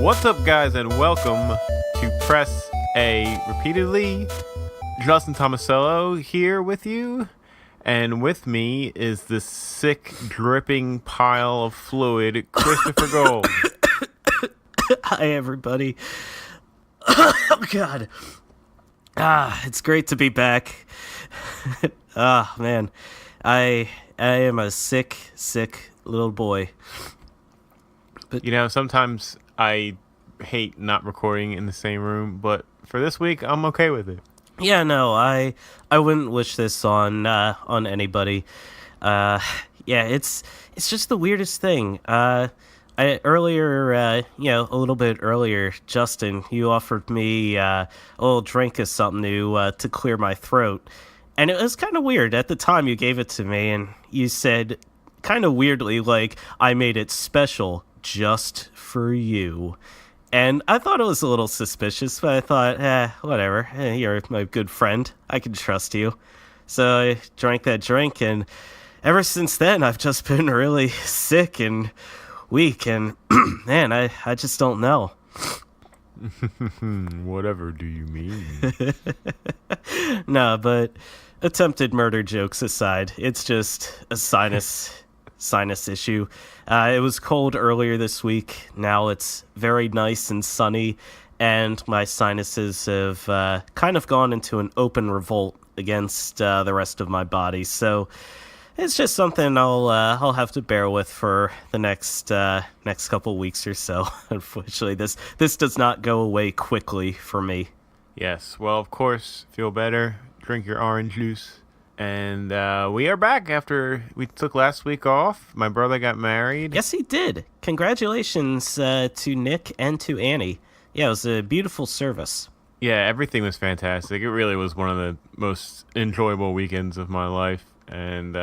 What's up, guys, and welcome to Press A repeatedly. Justin Tomasello here with you, and with me is this sick, dripping pile of fluid, Christopher Gold. Hi, everybody. Oh, God. It's great to be back. Man. I am a sick little boy. But you know, sometimes I hate not recording in the same room, but for this week, I'm okay with it. Yeah, no, I wouldn't wish this on anybody. It's just the weirdest thing. Earlier, a little bit earlier, Justin, you offered me a little drink of something to clear my throat. And it was kind of weird. At the time, you gave it to me, and you said, kind of weirdly, like, I made it special just for you. And I thought it was a little suspicious, but I thought, whatever. You're my good friend. I can trust you. So I drank that drink, and ever since then, I've just been really sick and weak, and man, I just don't know. Whatever do you mean? No, but attempted murder jokes aside, it's just a sinus issue. It was cold earlier this week. Now it's very nice and sunny, and my sinuses have kind of gone into an open revolt against the rest of my body. So it's just something I'll have to bear with for the next couple weeks or so. Unfortunately, this does not go away quickly for me. Yes, well, of course, feel better, drink your orange juice. And we are back after we took last week off. My brother got married. Yes, he did. Congratulations to Nick and to Annie. Yeah, it was a beautiful service. Yeah, everything was fantastic. It really was one of the most enjoyable weekends of my life. And,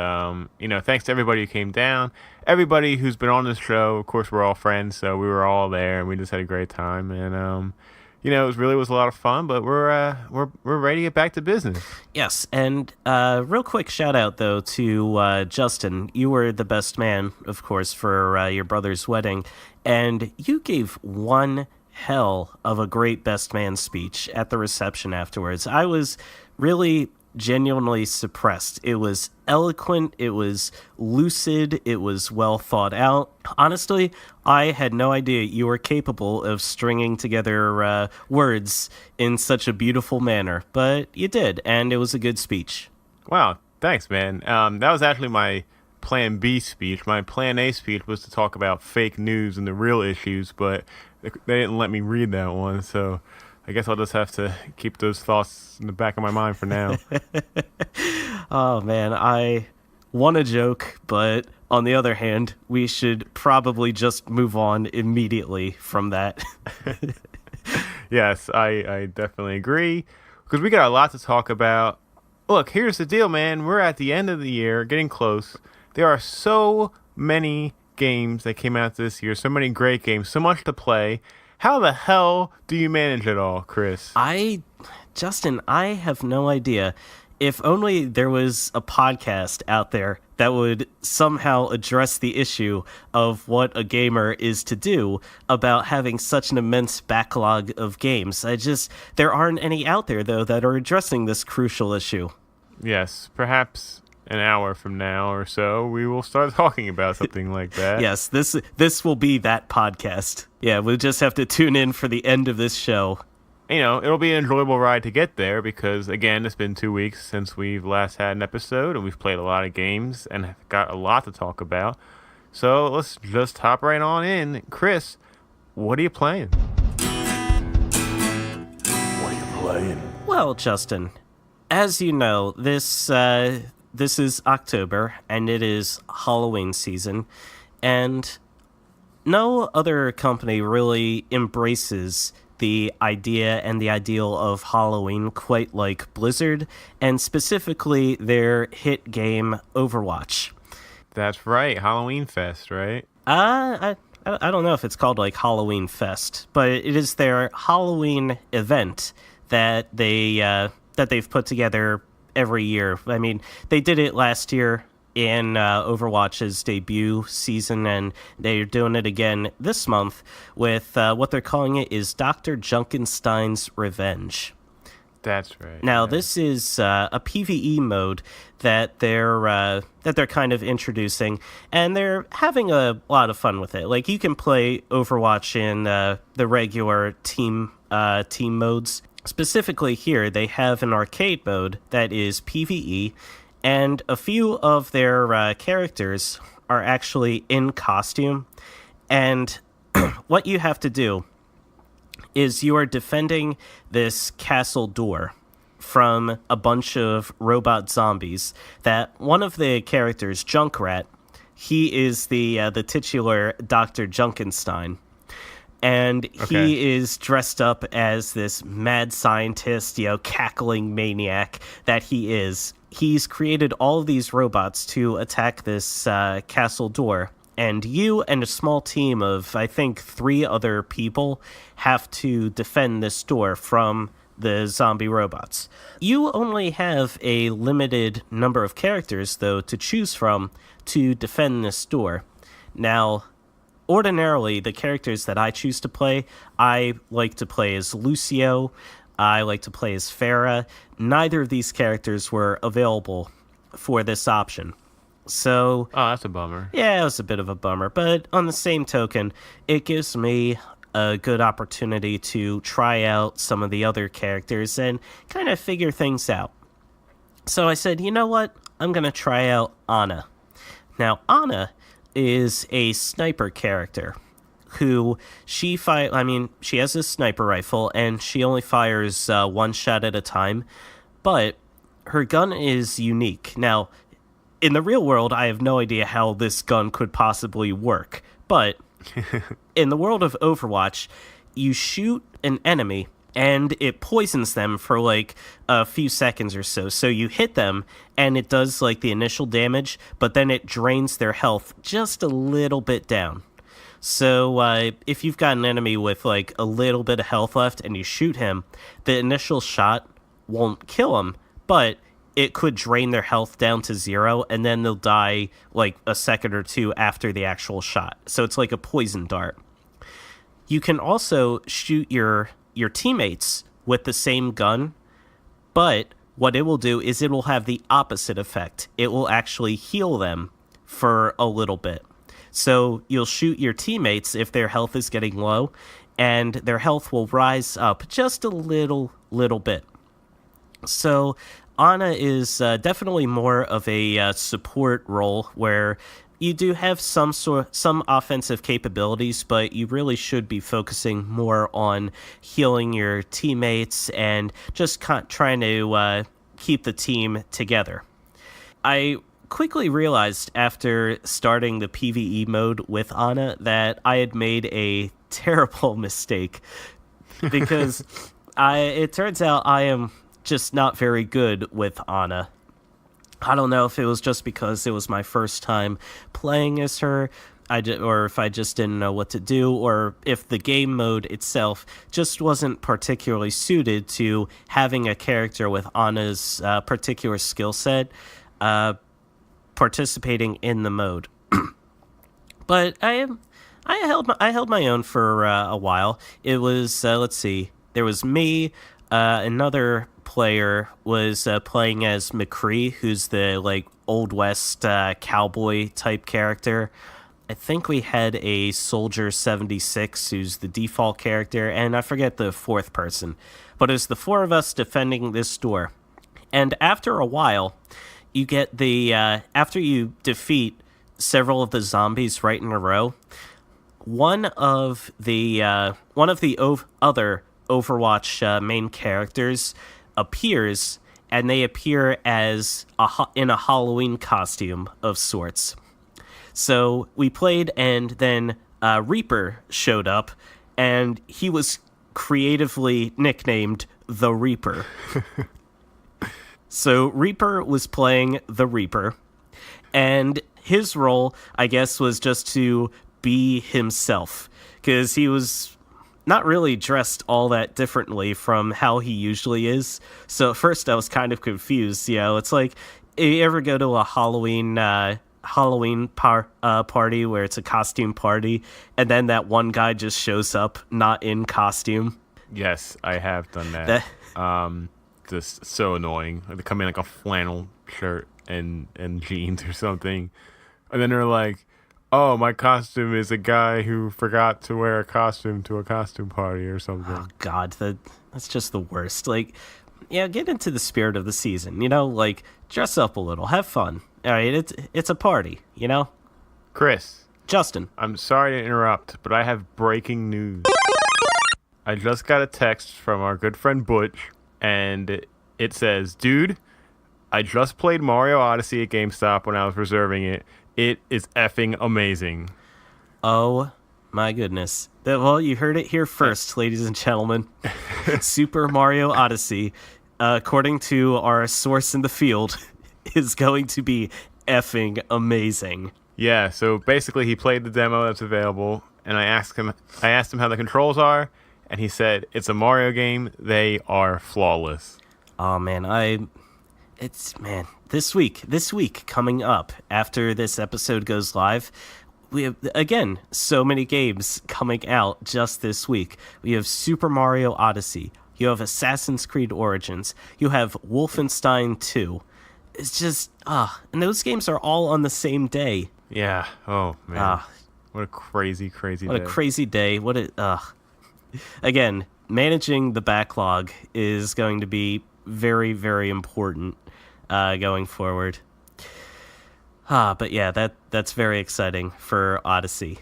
thanks to everybody who came down. Everybody who's been on this show, of course, we're all friends, so we were all there, and we just had a great time. And, it was a lot of fun, but we're ready to get back to business. Yes, and real quick shout out though to Justin. You were the best man, of course, for your brother's wedding, and you gave one hell of a great best man speech at the reception afterwards. I was really genuinely suppressed. It was eloquent, it was lucid, it was well thought out. Honestly, I had no idea you were capable of stringing together words in such a beautiful manner, but you did, and it was a good speech. Wow, thanks, man. That was actually my Plan B speech. My Plan A speech was to talk about fake news and the real issues, but they didn't let me read that one, so I guess I'll just have to keep those thoughts in the back of my mind for now. Oh, man, I want to joke, but on the other hand, we should probably just move on immediately from that. Yes, I definitely agree, because we got a lot to talk about. Look, here's the deal, man. We're at the end of the year, getting close. There are so many games that came out this year, so many great games, so much to play. How the hell do you manage it all, Chris? Justin, I have no idea. If only there was a podcast out there that would somehow address the issue of what a gamer is to do about having such an immense backlog of games. There aren't any out there, though, that are addressing this crucial issue. Yes, perhaps an hour from now or so, we will start talking about something like that. Yes, this will be that podcast. Yeah, we'll just have to tune in for the end of this show. It'll be an enjoyable ride to get there because, again, it's been 2 weeks since we've last had an episode, and we've played a lot of games and got a lot to talk about. So let's just hop right on in. Chris, what are you playing? Well, Justin, as you know, this is October, and it is Halloween season, and no other company really embraces the idea and the ideal of Halloween quite like Blizzard, and specifically their hit game Overwatch. That's right, Halloween Fest, right? I don't know if it's called like Halloween Fest, but it is their Halloween event that they've put together every year. I mean, they did it last year in Overwatch's debut season, and they're doing it again this month with what they're calling it is Dr. Junkenstein's Revenge. That's right. Now, yeah. this is a PvE mode that they're kind of introducing, and they're having a lot of fun with it. Like, you can play Overwatch in the regular team modes. Specifically here, they have an arcade mode that is PvE, and a few of their characters are actually in costume. And what you have to do is you are defending this castle door from a bunch of robot zombies that one of the characters, Junkrat, he is the titular Dr. Junkenstein. And he is dressed up as this mad scientist, cackling maniac that he is. He's created all of these robots to attack this castle door. And you and a small team of, I think, 3 other people have to defend this door from the zombie robots. You only have a limited number of characters, though, to choose from to defend this door. Now, ordinarily, the characters that I choose to play, I like to play as Lucio, I like to play as Pharah. Neither of these characters were available for this option. So, that's a bummer. Yeah, it was a bit of a bummer. But on the same token, it gives me a good opportunity to try out some of the other characters and kind of figure things out. So I said, you know what? I'm going to try out Ana. Now, Ana is a sniper character who she has a sniper rifle and she only fires one shot at a time, but her gun is unique. Now, in the real world, I have no idea how this gun could possibly work, but in the world of Overwatch, you shoot an enemy and it poisons them for like a few seconds or so. So you hit them and it does like the initial damage, but then it drains their health just a little bit down. So if you've got an enemy with like a little bit of health left and you shoot him, the initial shot won't kill him, but it could drain their health down to 0, and then they'll die like a second or two after the actual shot. So it's like a poison dart. You can also shoot your teammates with the same gun, but what it will do is it will have the opposite effect. It will actually heal them for a little bit. So you'll shoot your teammates if their health is getting low, and their health will rise up just a little bit. So Ana is definitely more of a support role where you do have some offensive capabilities, but you really should be focusing more on healing your teammates and just trying to keep the team together. I quickly realized after starting the PvE mode with Ana that I had made a terrible mistake because it turns out I am just not very good with Ana. I don't know if it was just because it was my first time playing as her, or if I just didn't know what to do, or if the game mode itself just wasn't particularly suited to having a character with Ana's particular skill set participating in the mode. But I held my own for a while. It was let's see, there was me, another player was playing as McCree, who's the like Old West cowboy type character. I think we had a Soldier 76 who's the default character, and I forget the 4th person. But it's the 4 of us defending this door. And after a while, you get the after you defeat several of the zombies right in a row, one of the other Overwatch main characters appears, and they appear as in a Halloween costume of sorts. So we played, and then Reaper showed up, and he was creatively nicknamed the Reaper. So Reaper was playing the Reaper, and his role, I guess, was just to be himself, because he was not really dressed all that differently from how he usually is. So at first I was kind of confused. It's like, You ever go to a Halloween party where it's a costume party, and then that one guy just shows up not in costume? Yes, I have done that. Just so annoying. Like, they come in like a flannel shirt and jeans or something, and then they're like, "Oh, my costume is a guy who forgot to wear a costume to a costume party or something." Oh God, that's just the worst. Like, yeah, get into the spirit of the season. You know, like dress up a little, have fun. All right, it's a party. You know, Chris, Justin. I'm sorry to interrupt, but I have breaking news. I just got a text from our good friend Butch, and it says, "Dude, I just played Mario Odyssey at GameStop when I was reserving it. It is effing amazing." Oh my goodness. Well, you heard it here first, ladies and gentlemen. Super Mario Odyssey, according to our source in the field, is going to be effing amazing. Yeah, so basically he played the demo that's available, and I asked him how the controls are, and he said it's a Mario game. They are flawless. Oh man, this week coming up after this episode goes live, we have, again, so many games coming out just this week. We have Super Mario Odyssey. You have Assassin's Creed Origins. You have Wolfenstein 2. It's just, and those games are all on the same day. Yeah. Oh, man. What a crazy day. What a crazy day. Again, managing the backlog is going to be very, very important going forward. But yeah, that's very exciting for Odyssey.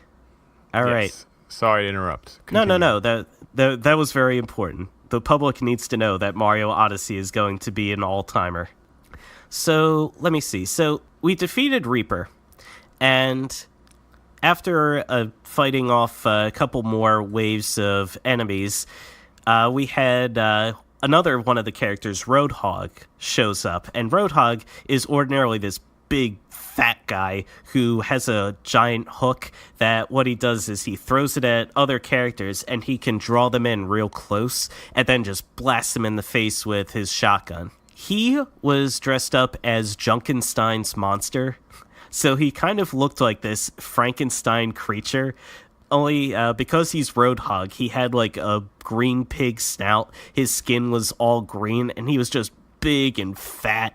All right. Sorry to interrupt. Continue. No. That was very important. The public needs to know that Mario Odyssey is going to be an all-timer. So, let me see. So, we defeated Reaper, and after fighting off a couple more waves of enemies, we had another one of the characters, Roadhog, shows up. And Roadhog is ordinarily this big, fat guy who has a giant hook that what he does is he throws it at other characters and he can draw them in real close and then just blast them in the face with his shotgun. He was dressed up as Junkenstein's monster, so he kind of looked like this Frankenstein creature, only because he's Roadhog, he had like a green pig snout, his skin was all green, and he was just big and fat.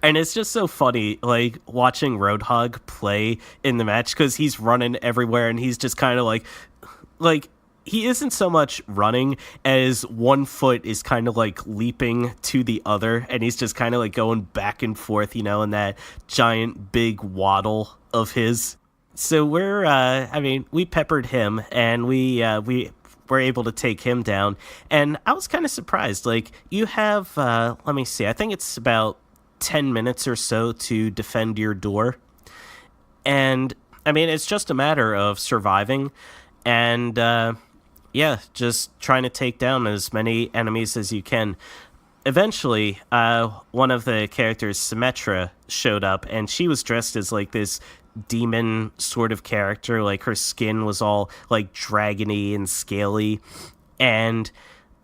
And it's just so funny, like, watching Roadhog play in the match, because he's running everywhere, and he's just kind of like, he isn't so much running as one foot is kind of like leaping to the other, and he's just kind of like going back and forth, you know, in that giant big waddle of his. So we peppered him, and we were able to take him down, and I was kind of surprised. Like, you have, let me see, I think it's about 10 minutes or so to defend your door, and I mean, it's just a matter of surviving, and just trying to take down as many enemies as you can. Eventually, one of the characters, Symmetra, showed up, and she was dressed as like this demon sort of character. Like, her skin was all like dragony and scaly, and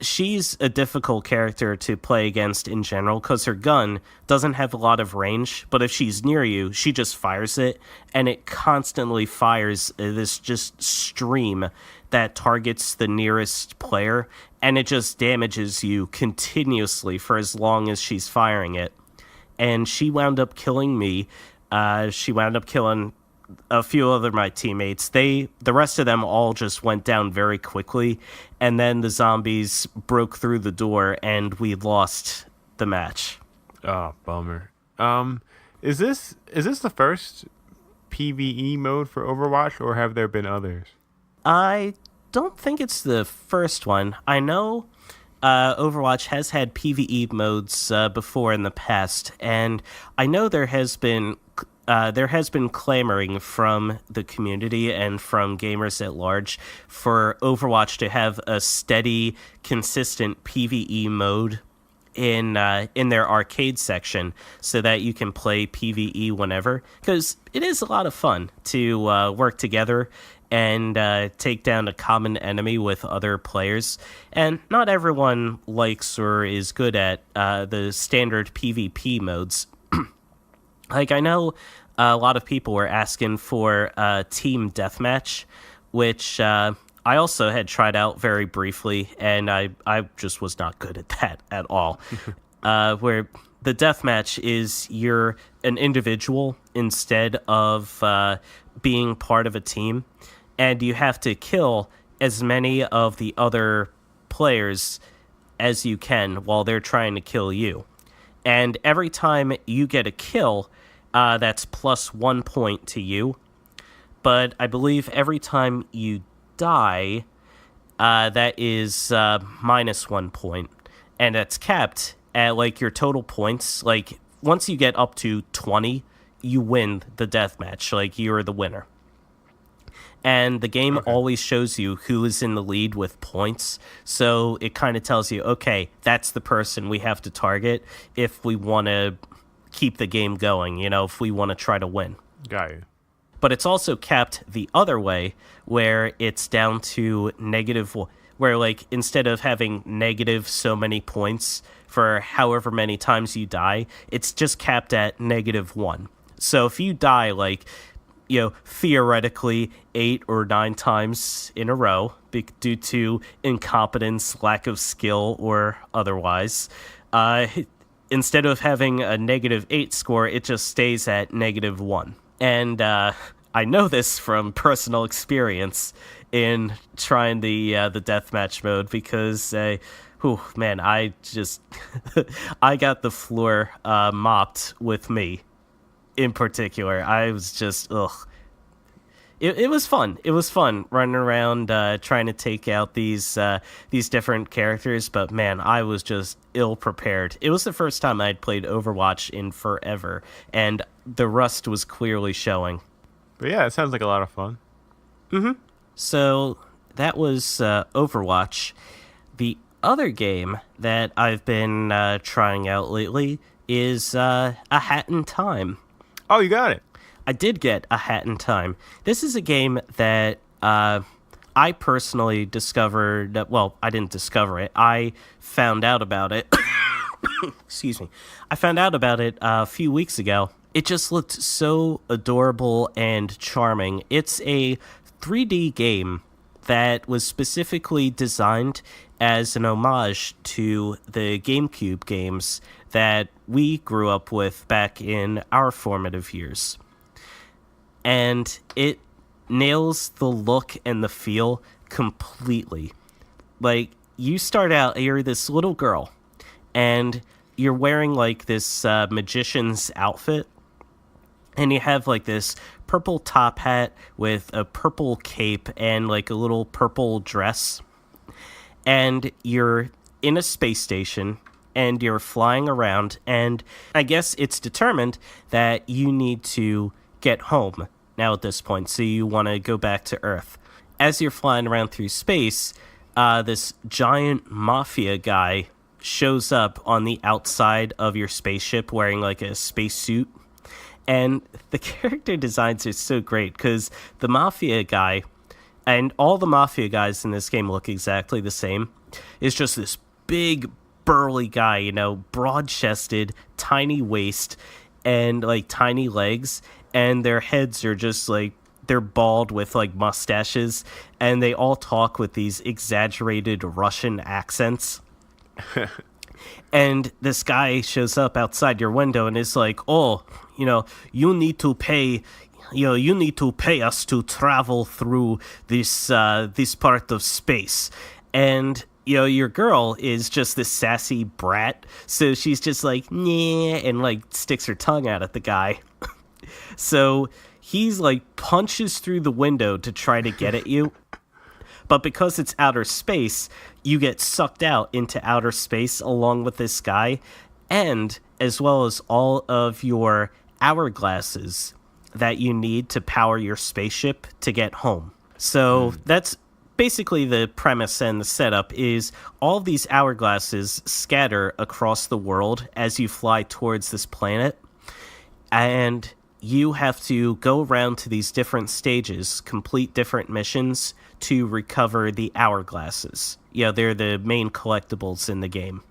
she's a difficult character to play against in general because her gun doesn't have a lot of range, but if she's near you, she just fires it, and it constantly fires this just stream that targets the nearest player, and it just damages you continuously for as long as she's firing it. And she wound up killing me. She wound up killing a few other of my teammates. The rest of them all just went down very quickly, and then the zombies broke through the door, and we lost the match. Oh, bummer. Is this the first PvE mode for Overwatch, or have there been others? I don't think it's the first one. I know Overwatch has had PvE modes before in the past, and I know there has been clamoring from the community and from gamers at large for Overwatch to have a steady, consistent PvE mode in their arcade section, so that you can play PvE whenever, because it is a lot of fun to work together and take down a common enemy with other players. And not everyone likes or is good at the standard PvP modes. Like, I know a lot of people were asking for Team Deathmatch, which I also had tried out very briefly, and I just was not good at that at all. Where the deathmatch is you're an individual instead of being part of a team, and you have to kill as many of the other players as you can while they're trying to kill you. And every time you get a kill, that's plus 1 point to you. But I believe every time you die, that is minus 1 point. And that's capped at, like, your total points. Like, once you get up to 20, you win the deathmatch. Like, you're the winner. And the game always shows you who is in the lead with points. So it kind of tells you, okay, that's the person we have to target if we want to keep the game going, if we want to try to win. Got you. But it's also capped the other way, where it's down to negative, where, like, instead of having negative so many points for however many times you die, it's just capped at -1. So if you die, like, theoretically 8 or 9 times in a row due to incompetence, lack of skill, or otherwise, instead of having a -8 score, it just stays at -1. And I know this from personal experience in trying the deathmatch mode, because I just I got the floor mopped with me. In particular, I was just It was fun. It was fun running around trying to take out these different characters, but man, I was just ill prepared. It was the first time I'd played Overwatch in forever, and the rust was clearly showing. But yeah, it sounds like a lot of fun. Mm-hmm. So that was Overwatch. The other game that I've been trying out lately is AHatInTime. Oh, you got it. I did get AHatInTime. This is a game that I personally discovered. Well, I didn't discover it. I found out about it. Excuse me. I found out about it a few weeks ago. It just looked so adorable and charming. It's a 3D game that was specifically designed as an homage to the GameCube games that we grew up with back in our formative years. And it nails the look and the feel completely. Like, you start out, you're this little girl, and you're wearing, like, this magician's outfit, and you have, like, this purple top hat with a purple cape and, like, a little purple dress. And you're in a space station, and you're flying around, and I guess it's determined that you need to get home now at this point, so you want to go back to Earth. As you're flying around through space, this giant mafia guy shows up on the outside of your spaceship wearing, like, a spacesuit. And the character designs are so great, because the mafia guy, and all the mafia guys in this game look exactly the same, is just this big, burly guy, broad-chested, tiny waist, and, like, tiny legs, and their heads are just, like, they're bald with, like, mustaches, and they all talk with these exaggerated Russian accents. And this guy shows up outside your window and is like, oh, you need to pay us to travel through this part of space. And your girl is just this sassy brat, so she's just like, nah, and, like, sticks her tongue out at the guy. So he's, like, punches through the window to try to get at you. But because it's outer space, you get sucked out into outer space along with this guy, and as well as all of your hourglasses that you need to power your spaceship to get home. So that's basically the premise, and the setup is all of these hourglasses scatter across the world as you fly towards this planet. And you have to go around to these different stages, complete different missions to recover the hourglasses. Yeah, they're the main collectibles in the game.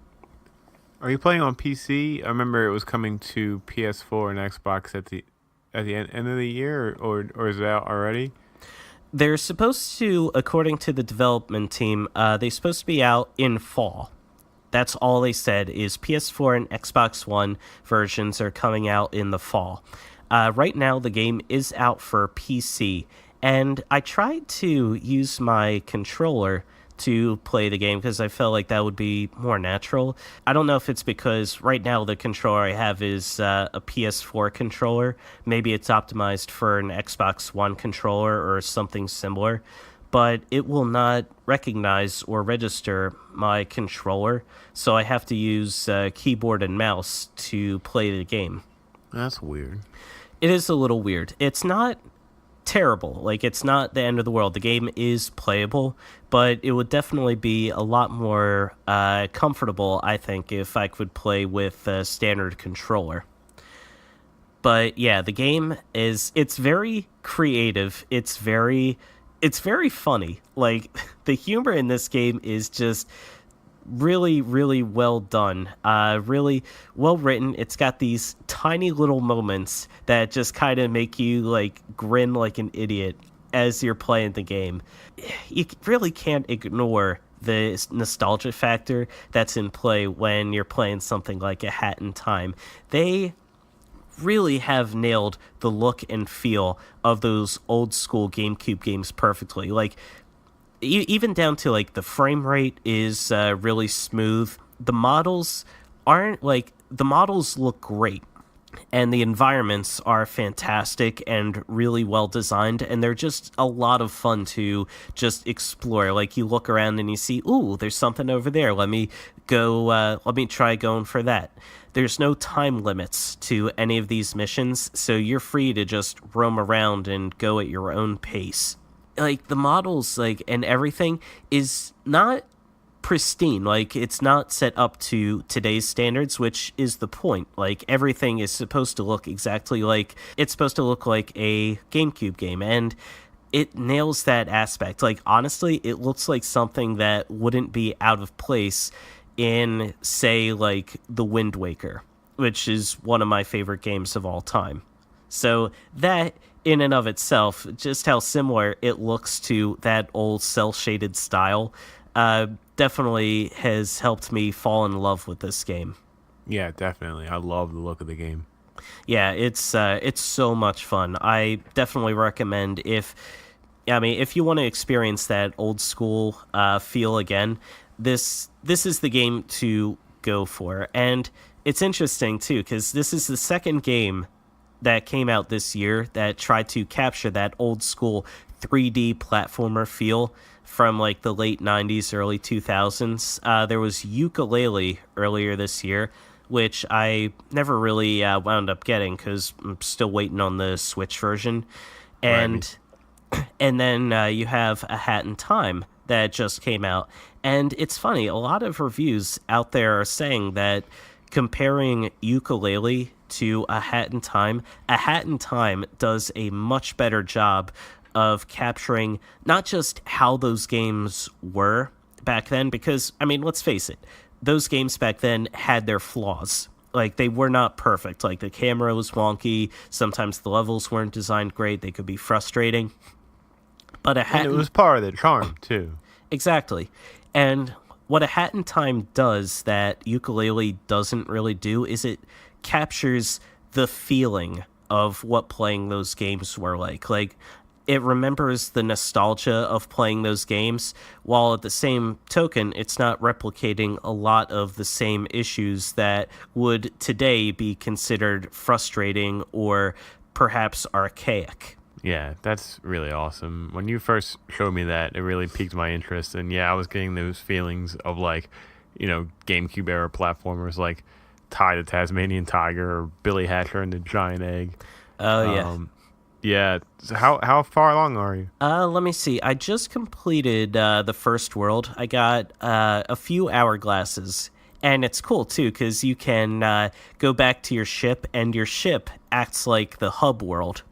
Are you playing on PC? I remember it was coming to PS4 and Xbox at the end of the year, or is it out already? They're supposed to, according to the development team, they're supposed to be out in fall. That's all they said, is PS4 and Xbox One versions are coming out in the fall. Right now, the game is out for PC, and I tried to use my controller to play the game because I felt like that would be more natural. I don't know if it's because right now the controller I have is a PS4 controller. Maybe it's optimized for an Xbox One controller or something similar, but it will not recognize or register my controller, so I have to use keyboard and mouse to play the game. That's weird. It is a little weird. It's not terrible. Like, it's not the end of the world. The game is playable, but it would definitely be a lot more comfortable, I think, if I could play with a standard controller. But yeah, the game it's very creative. It's very funny. Like, the humor in this game is just really, really well done. Really well written. It's got these tiny little moments that just kind of make you like grin like an idiot as you're playing the game. You really can't ignore the nostalgia factor that's in play when you're playing something like AHatInTime. They really have nailed the look and feel of those old school GameCube games perfectly. Like, even down to like the frame rate is really smooth. The models look great, and the environments are fantastic and really well designed, and they're just a lot of fun to just explore. Like, you look around and you see, ooh, there's something over there. Let me try going for that. There's no time limits to any of these missions, so you're free to just roam around and go at your own pace. Like, the models, like, and everything is not pristine. Like, it's not set up to today's standards, which is the point. Like, everything is supposed to look exactly like it's supposed to look like a GameCube game, and it nails that aspect. Like, honestly, it looks like something that wouldn't be out of place in, say, like The Wind Waker, which is one of my favorite games of all time. So that in and of itself, just how similar it looks to that old cel-shaded style, definitely has helped me fall in love with this game. Yeah, definitely. I love the look of the game. Yeah, it's so much fun. I definitely recommend if you want to experience that old school feel again, this is the game to go for. And it's interesting too, because this is the second game that came out this year that tried to capture that old school 3D platformer feel from like the late 90s, early 2000s. There was Ukulele earlier this year, which I never really wound up getting because I'm still waiting on the Switch version. And and then you have AHatInTime that just came out. And it's funny, a lot of reviews out there are saying that comparing Ukulele to AHatInTime does a much better job of capturing not just how those games were back then, because, I mean, let's face it, those games back then had their flaws. Like, they were not perfect. Like, the camera was wonky, sometimes the levels weren't designed great, they could be frustrating. But and it was part of the charm, too. Exactly. And what AHatInTime does that Ukulele doesn't really do is it captures the feeling of what playing those games were like. Like, it remembers the nostalgia of playing those games, while at the same token, it's not replicating a lot of the same issues that would today be considered frustrating or perhaps archaic. Yeah, that's really awesome. When you first showed me that, it really piqued my interest. And yeah, I was getting those feelings of like, GameCube era platformers like Ty the Tasmanian Tiger or Billy Hatcher and the Giant Egg. Oh, yeah. Yeah. So how far along are you? Let me see. I just completed the first world. I got a few hourglasses, And it's cool, too, because you can go back to your ship, and your ship acts like the hub world.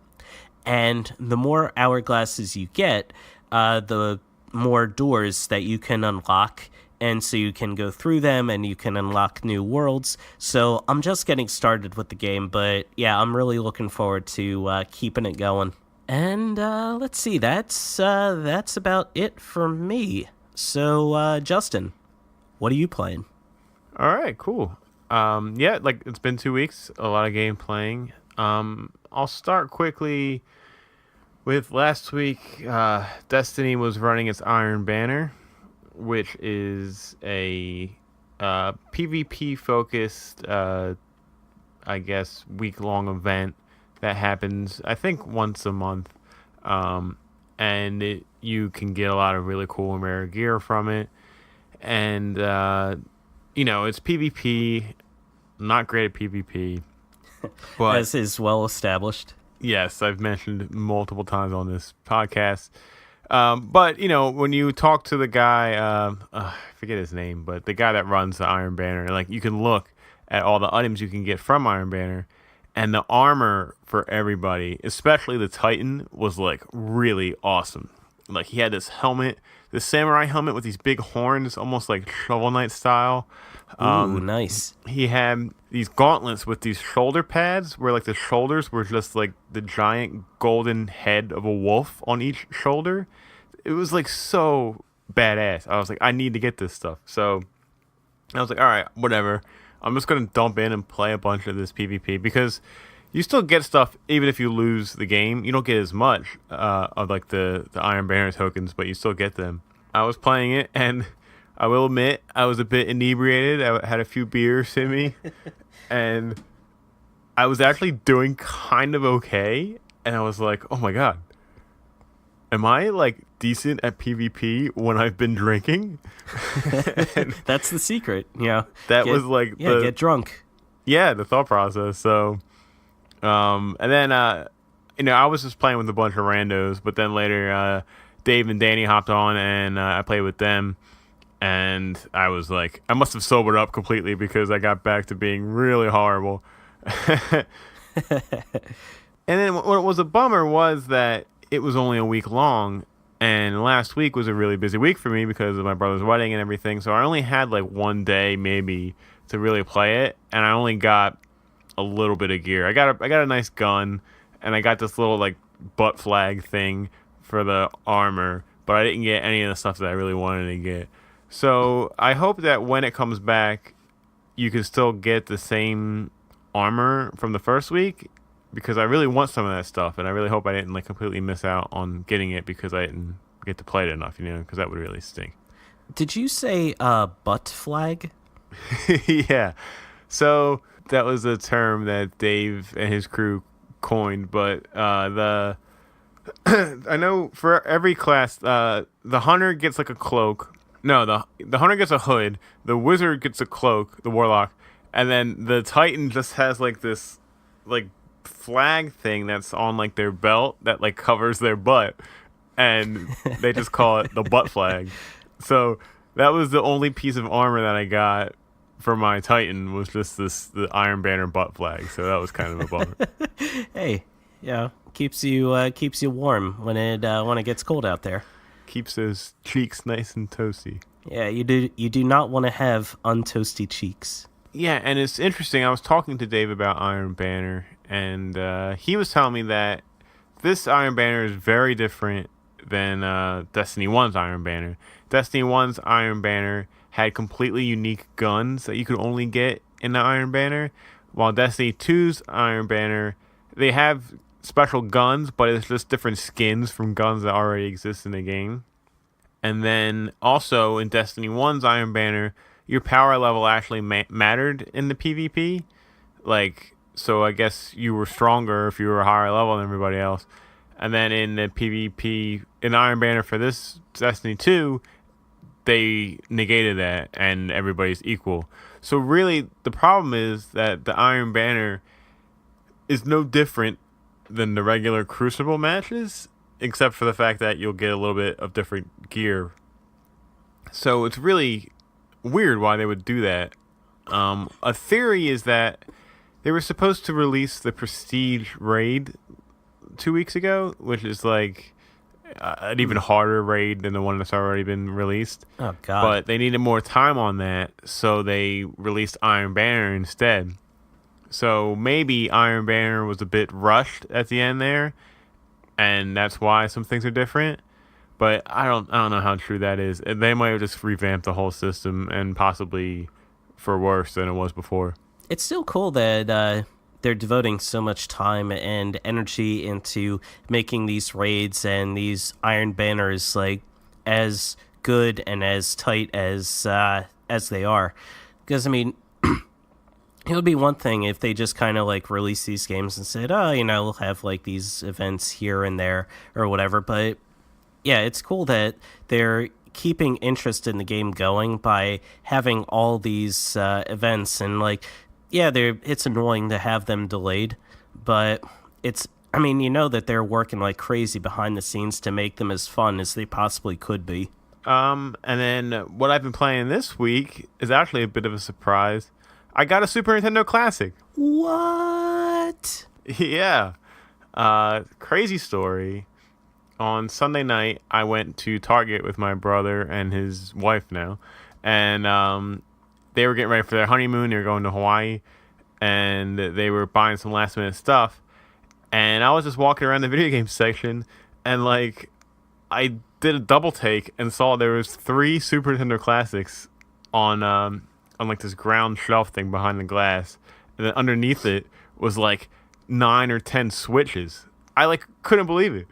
And the more hourglasses you get, the more doors that you can unlock. And so you can go through them, and you can unlock new worlds. So I'm just getting started with the game, but yeah, I'm really looking forward to keeping it going. And let's see, that's about it for me. So, Justin, what are you playing? All right, cool. Yeah, like it's been 2 weeks, a lot of game playing. I'll start quickly with last week. Destiny was running its Iron Banner, which is a PvP focused, I guess, week-long event that happens, I think, once a month. And you can get a lot of really cool and rare gear from it. And, it's PvP, not great at PvP. But As is well established. yes, I've mentioned multiple times on this podcast. But, when you talk to the guy, I forget his name, but the guy that runs the Iron Banner, like, you can look at all the items you can get from Iron Banner, and the armor for everybody, especially the Titan, was, like, really awesome. Like, he had this helmet, this samurai helmet with these big horns, almost like Shovel Knight style. Ooh, nice. He had these gauntlets with these shoulder pads where, like, the shoulders were just, like, the giant golden head of a wolf on each shoulder. It was, like, so badass. I was like, I need to get this stuff. So I was like, all right, whatever. I'm just going to dump in and play a bunch of this PvP because you still get stuff even if you lose the game. You don't get as much of, like, the Iron Banner tokens, but you still get them. I was playing it, and I will admit, I was a bit inebriated. I had a few beers in me, and I was actually doing kind of okay. And I was like, oh my God, am I, like, decent at PvP when I've been drinking? That's the secret, yeah. Was like, get drunk. Yeah, the thought process. So, and then, I was just playing with a bunch of randos, but then later, Dave and Danny hopped on, and I played with them. And I was like, I must have sobered up completely because I got back to being really horrible. And then what was a bummer was that it was only a week long. And last week was a really busy week for me because of my brother's wedding and everything. So I only had like one day maybe to really play it. And I only got a little bit of gear. I got a nice gun. And I got this little like butt flag thing for the armor. But I didn't get any of the stuff that I really wanted to get. So I hope that when it comes back, you can still get the same armor from the first week, because I really want some of that stuff, and I really hope I didn't like completely miss out on getting it because I didn't get to play it enough, because that would really stink. Did you say butt flag? Yeah. So that was a term that Dave and his crew coined, but I know for every class, the hunter gets like a cloak. No, the hunter gets a hood, the wizard gets a cloak, the warlock, and then the titan just has like this like flag thing that's on like their belt that like covers their butt, and they just call it the butt flag. So that was the only piece of armor that I got for my titan, was just the Iron Banner butt flag. So that was kind of a bummer. Hey, yeah, keeps you warm when it gets cold out there. Keeps those cheeks nice and toasty. Yeah, you do not want to have untoasty cheeks. Yeah, and it's interesting. I was talking to Dave about Iron Banner, and he was telling me that this Iron Banner is very different than Destiny 1's Iron Banner. Destiny 1's Iron Banner had completely unique guns that you could only get in the Iron Banner, while Destiny 2's Iron Banner, they have special guns, but it's just different skins from guns that already exist in the game. And then also in Destiny 1's Iron Banner, your power level actually mattered in the PvP. Like, so I guess you were stronger if you were a higher level than everybody else. And then in the PvP, in Iron Banner for this Destiny 2, they negated that and everybody's equal. So really, the problem is that the Iron Banner is no different than the regular Crucible matches, except for the fact that you'll get a little bit of different gear. So it's really weird why they would do that. A theory is that they were supposed to release the Prestige raid 2 weeks ago, which is like an even harder raid than the one that's already been released. Oh God. But they needed more time on that, so they released Iron Banner instead. So maybe Iron Banner was a bit rushed at the end there, and that's why some things are different. But I don't know how true that is. They might have just revamped the whole system, and possibly for worse than it was before. It's still cool that they're devoting so much time and energy into making these raids and these Iron Banners like as good and as tight as they are. Because I mean, it would be one thing if they just kind of like release these games and said, oh, we'll have like these events here and there or whatever. But yeah, it's cool that they're keeping interest in the game going by having all these events. And like, yeah, it's annoying to have them delayed, but I mean, that they're working like crazy behind the scenes to make them as fun as they possibly could be. And then what I've been playing this week is actually a bit of a surprise. I got a Super Nintendo Classic. What? Yeah. Crazy story. On Sunday night, I went to Target with my brother and his wife now. And they were getting ready for their honeymoon. They were going to Hawaii. And they were buying some last minute stuff. And I was just walking around the video game section. And like, I did a double take and saw there was 3 Super Nintendo Classics on like this ground shelf thing behind the glass, and then underneath it was like 9 or 10 Switches. I like couldn't believe it,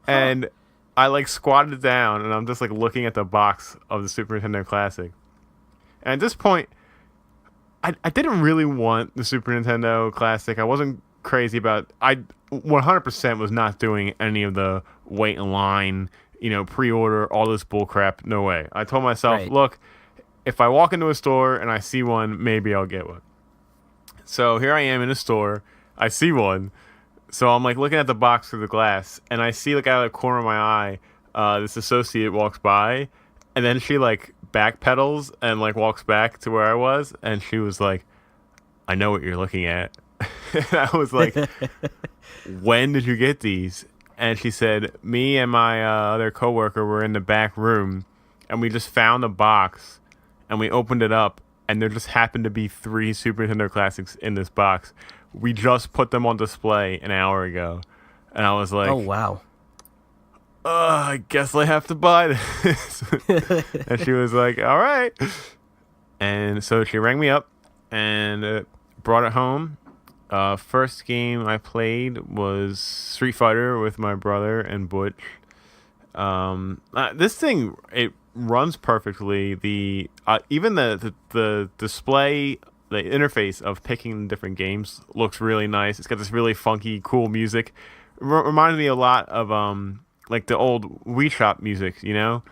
and I like squatted down, and I'm just like looking at the box of the Super Nintendo Classic. And at this point, I didn't really want the Super Nintendo Classic. I wasn't crazy about. I 100% was not doing any of the wait in line, pre-order, all this bullcrap. No way. I told myself, Right. Look. If I walk into a store and I see one, maybe I'll get one. So here I am in a store. I see one. So I'm like looking at the box through the glass, and I see like out of the corner of my eye, this associate walks by, and then she like backpedals and like walks back to where I was, and she was like, "I know what you're looking at." And I was like, "When did you get these?" And she said, "Me and my other coworker were in the back room, and we just found a box." And we opened it up, and there just happened to be 3 Super Nintendo Classics in this box. We just put them on display an hour ago. And I was like, Oh, wow. I guess I have to buy this. And she was like, all right. And so she rang me up and brought it home. First game I played was Street Fighter with my brother and Butch. This thing, it runs perfectly. The even the display, the interface of picking different games looks really nice. It's got this really funky, cool music. Reminded me a lot of like the old Wii Shop music, and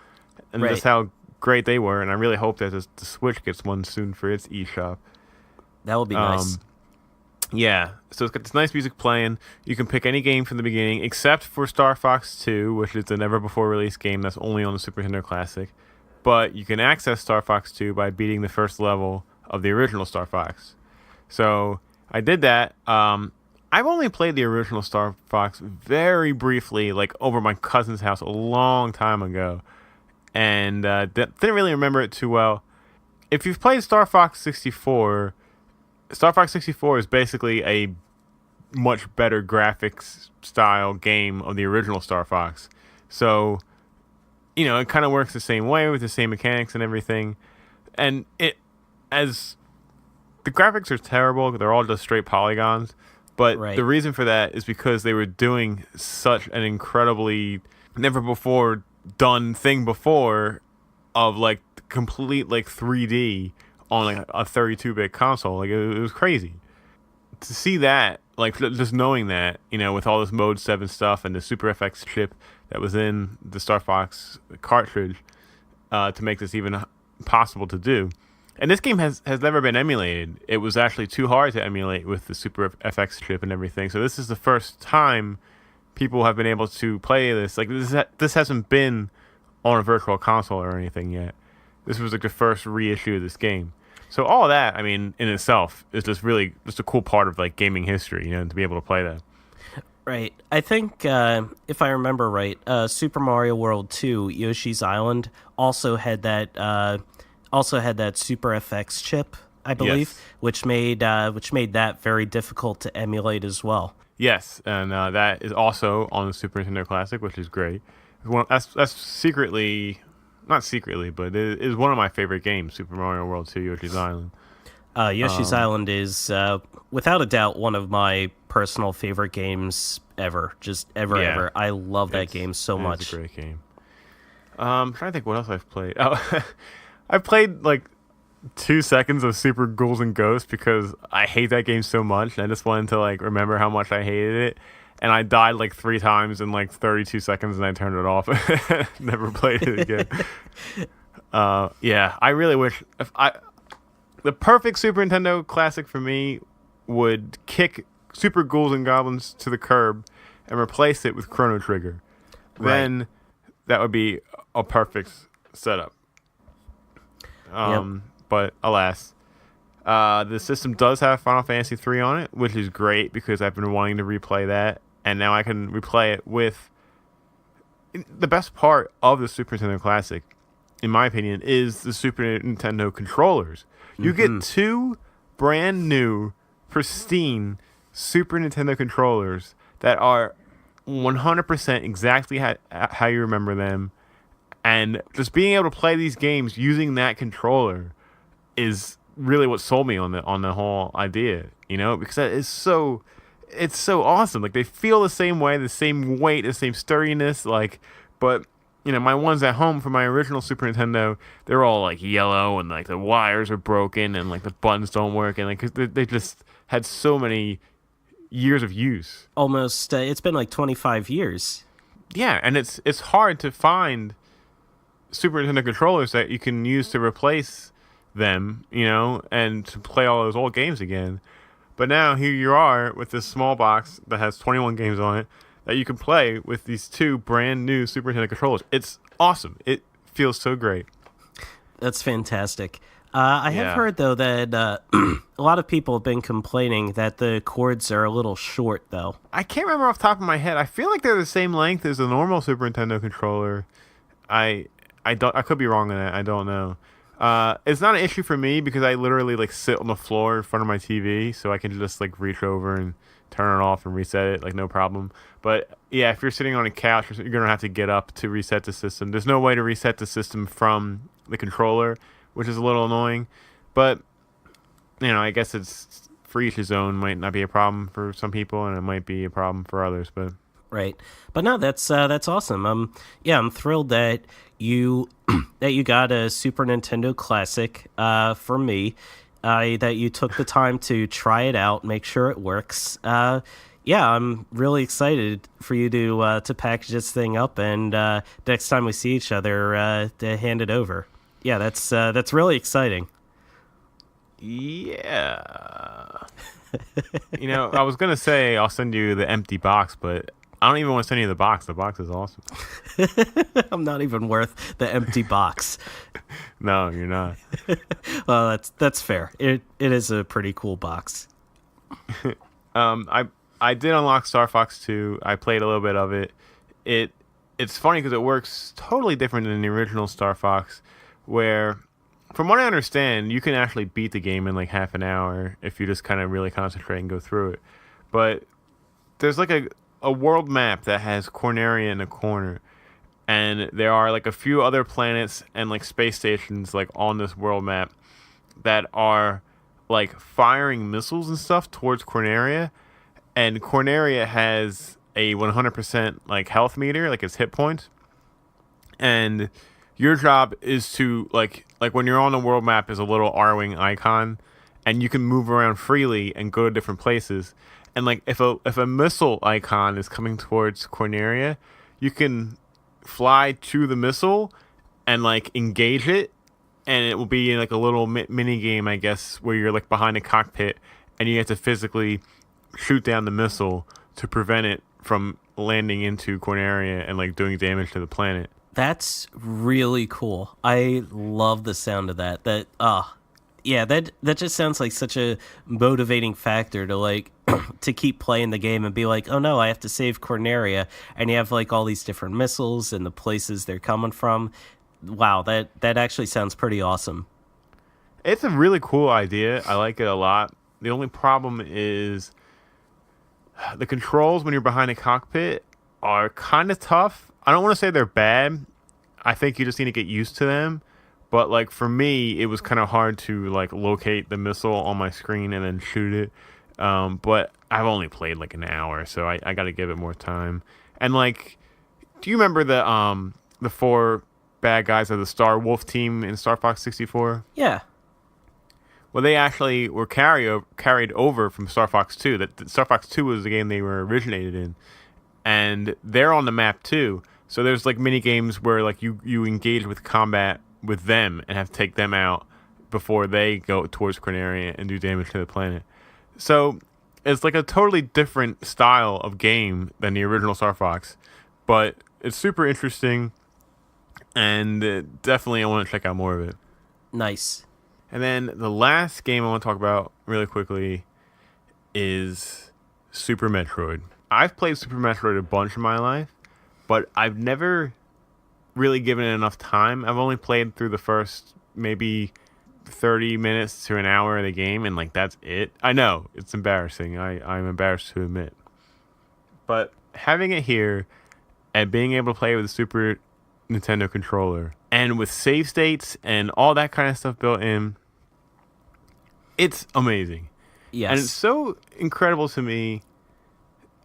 Right. just how great they were. And I really hope that the Switch gets one soon for its eShop. That would be nice. Yeah, so it's got this nice music playing. You can pick any game from the beginning, except for Star Fox 2, which is a never-before-released game that's only on the Super Nintendo Classic. But you can access Star Fox 2 by beating the first level of the original Star Fox. So I did that. I've only played the original Star Fox very briefly, like over my cousin's house a long time ago. And didn't really remember it too well. If you've played Star Fox 64... Star Fox 64 is basically a much better graphics style game of the original Star Fox. So, it kind of works the same way with the same mechanics and everything. And the graphics are terrible. They're all just straight polygons. But Right. the reason for that is because they were doing such an incredibly never before done thing before of like complete like 3D on like a 32-bit console. Like it was crazy to see that, like just knowing that, with all this Mode 7 stuff and the Super FX chip that was in the Star Fox cartridge, to make this even possible to do. And this game has never been emulated. It was actually too hard to emulate with the Super FX chip and everything. So this is the first time people have been able to play this. Like this hasn't been on a virtual console or anything yet. This was like the first reissue of this game. So all that, I mean, in itself is just really just a cool part of like gaming history, to be able to play that. Right. I think if I remember right, Super Mario World 2, Yoshi's Island also had that Super FX chip, I believe, Yes. which made that very difficult to emulate as well. Yes, and that is also on the Super Nintendo Classic, which is great. That's secretly, not secretly, but it is one of my favorite games, Super Mario World 2, Yoshi's Island. Yoshi's Island is without a doubt one of my personal favorite games ever. Just ever, Yeah, ever. I love that game so much. It's a great game. I'm trying to think what else I've played. Oh, I've played like 2 seconds of Super Ghouls and Ghosts because I hate that game so much. And I just wanted to like remember how much I hated it. And I died like 3 times in like 32 seconds, and I turned it off. Never played it again. Yeah, I really wish the perfect Super Nintendo Classic for me would kick Super Ghouls and Goblins to the curb and replace it with Chrono Trigger. Right. Then that would be a perfect setup. But alas, the system does have Final Fantasy 3 on it, which is great because I've been wanting to replay that, and now I can replay it with the best part of the Super Nintendo Classic, in my opinion, is the Super Nintendo controllers. You get 2 brand new, pristine Super Nintendo controllers that are 100% exactly how you remember them. And just being able to play these games using that controller is really what sold me on the whole idea, because it's so awesome. Like, they feel the same way, the same weight, the same sturdiness, but my ones at home from my original Super Nintendo, they're all like yellow, and like the wires are broken, and like the buttons don't work, and like 'cause they just had so many years of use. Almost, it's been like 25 years. Yeah, and it's hard to find Super Nintendo controllers that you can use to replace them, and to play all those old games again. But now here you are with this small box that has 21 games on it that you can play with these 2 brand new Super Nintendo controllers. It's awesome. It feels so great. That's fantastic. I have Yeah. heard, though, that a lot of people have been complaining that the cords are a little short, though. I can't remember off the top of my head. I feel like they're the same length as a normal Super Nintendo controller. I could be wrong on that. I don't know. It's not an issue for me because I literally like sit on the floor in front of my TV, so I can just like reach over and turn it off and reset it, like no problem. But yeah, if you're sitting on a couch, you're gonna have to get up to reset the system. There's no way to reset the system from the controller, which is a little annoying. But I guess it's for each his own. Might not be a problem for some people, and it might be a problem for others. But Right. But no, that's awesome. Yeah, I'm thrilled that you that you got a Super Nintendo Classic for me. That you took the time to try it out, make sure it works. Yeah, I'm really excited for you to package this thing up, and next time we see each other, to hand it over. Yeah, that's really exciting. yeah, I was gonna say I'll send you the empty box, but I don't even want to send you the box. The box is awesome. I'm not even worth the empty box. No, you're not. Well, that's fair. It is a pretty cool box. I did unlock Star Fox 2. I played a little bit of it. It's funny because it works totally different than the original Star Fox, where, from what I understand, you can actually beat the game in like half an hour if you just kind of really concentrate and go through it. But there's like a world map that has Corneria in a corner, and there are like a few other planets and like space stations like on this world map that are like firing missiles and stuff towards Corneria, and Corneria has a 100% like health meter, like its hit points, and your job is to like when you're on the world map is a little R-wing icon, and you can move around freely and go to different places. And like if a missile icon is coming towards Corneria, you can fly to the missile and like engage it, and it will be in like a little mini game, I guess, where you're like behind a cockpit and you have to physically shoot down the missile to prevent it from landing into Corneria and like doing damage to the planet. That's really cool. I love the sound of that. Yeah, that just sounds like such a motivating factor to like to keep playing the game and be like, oh no, I have to save Corneria, and you have like all these different missiles and the places they're coming from. Wow, that actually sounds pretty awesome. It's a really cool idea. I like it a lot. The only problem is the controls when you're behind a cockpit are kind of tough. I don't want to say they're bad. I think you just need to get used to them. But like for me, it was kind of hard to like locate the missile on my screen and then shoot it. But I've only played like an hour, so I got to give it more time. And like, do you remember the four bad guys of the Star Wolf team in Star Fox 64? Yeah. Well, they actually were carried over from Star Fox 2. That Star Fox 2 was the game they were originated in, and they're on the map too. So there's like mini games where like you engage with combat with them and have to take them out before they go towards Corneria and do damage to the planet. So it's like a totally different style of game than the original Star Fox, but it's super interesting, and definitely I want to check out more of it. Nice. And then the last game I want to talk about really quickly is Super Metroid. I've played Super Metroid a bunch in my life, but I've never really given it enough time. I've only played through the first maybe 30 minutes to an hour of the game, and like that's it. I know, it's embarrassing. I'm embarrassed to admit. But having it here and being able to play with a Super Nintendo controller and with save states and all that kind of stuff built in, it's amazing. Yes. And it's so incredible to me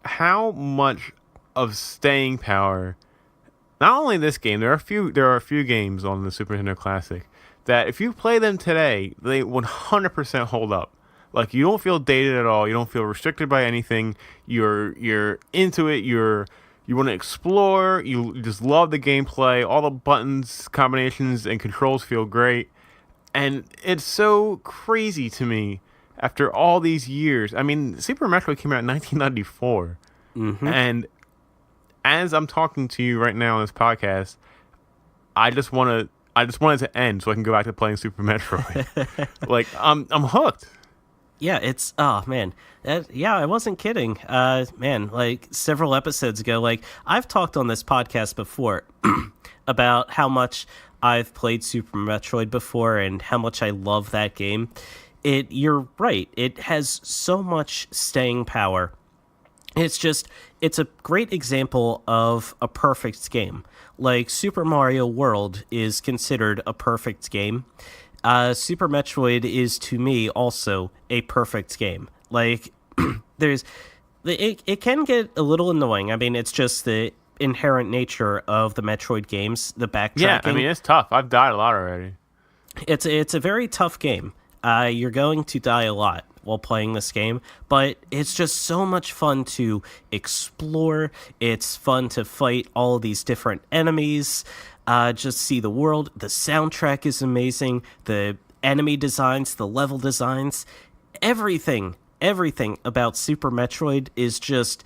how much of staying power, not only this game, there are a few games on the Super Nintendo Classic that if you play them today, they 100% hold up. Like, you don't feel dated at all. You don't feel restricted by anything. You're into it. You want to explore. You just love the gameplay. All the buttons, combinations, and controls feel great. And it's so crazy to me after all these years. I mean, Super Metroid came out in 1994. Mm-hmm. And as I'm talking to you right now on this podcast, I just want it to end so I can go back to playing Super Metroid. Like, I'm hooked. Yeah, it's, oh man, I wasn't kidding. Man, like several episodes ago, like I've talked on this podcast before about how much I've played Super Metroid before and how much I love that game. You're right. It has so much staying power. It's a great example of a perfect game. Like Super Mario World is considered a perfect game. Super Metroid is to me also a perfect game. Like it can get a little annoying. I mean, it's just the inherent nature of the Metroid games, the backtracking. Yeah, I mean, it's tough. I've died a lot already. It's a very tough game. You're going to die a lot while playing this game, but it's just so much fun to explore. It's fun to fight all of these different enemies, just see the world. The soundtrack is amazing. The enemy designs, the level designs, everything about Super Metroid is just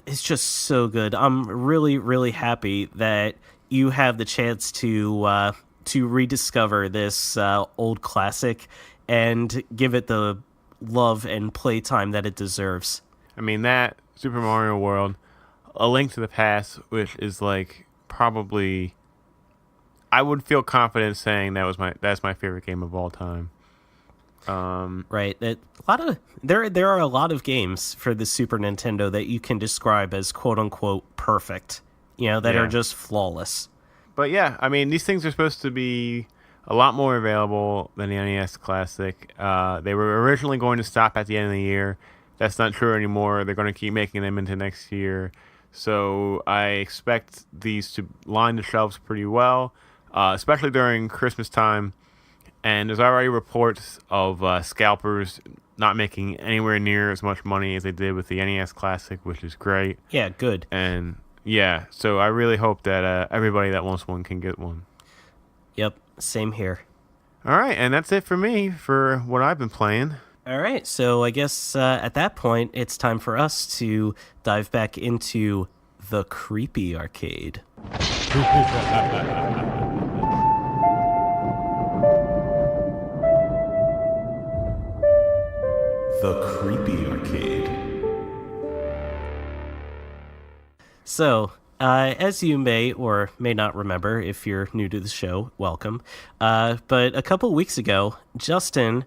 it's just so good. I'm really, really happy that you have the chance to rediscover this old classic and give it the love and playtime that it deserves. I mean, that Super Mario World, A Link to the Past, which is like probably, I would feel confident saying that's my favorite game of all time. Right. There are a lot of games for the Super Nintendo that you can describe as quote unquote perfect, that are just flawless. But yeah, I mean, these things are supposed to be a lot more available than the NES Classic. They were originally going to stop at the end of the year. That's not true anymore. They're going to keep making them into next year. So I expect these to line the shelves pretty well, especially during Christmas time. And there's already reports of scalpers not making anywhere near as much money as they did with the NES Classic, which is great. Yeah, good. And yeah, so I really hope that everybody that wants one can get one. Yep, same here. All right, and that's it for me for what I've been playing. All right, so I guess at that point, it's time for us to dive back into the creepy arcade. The Creepy Arcade. So, as you may or may not remember, if you're new to the show, welcome. But a couple weeks ago, Justin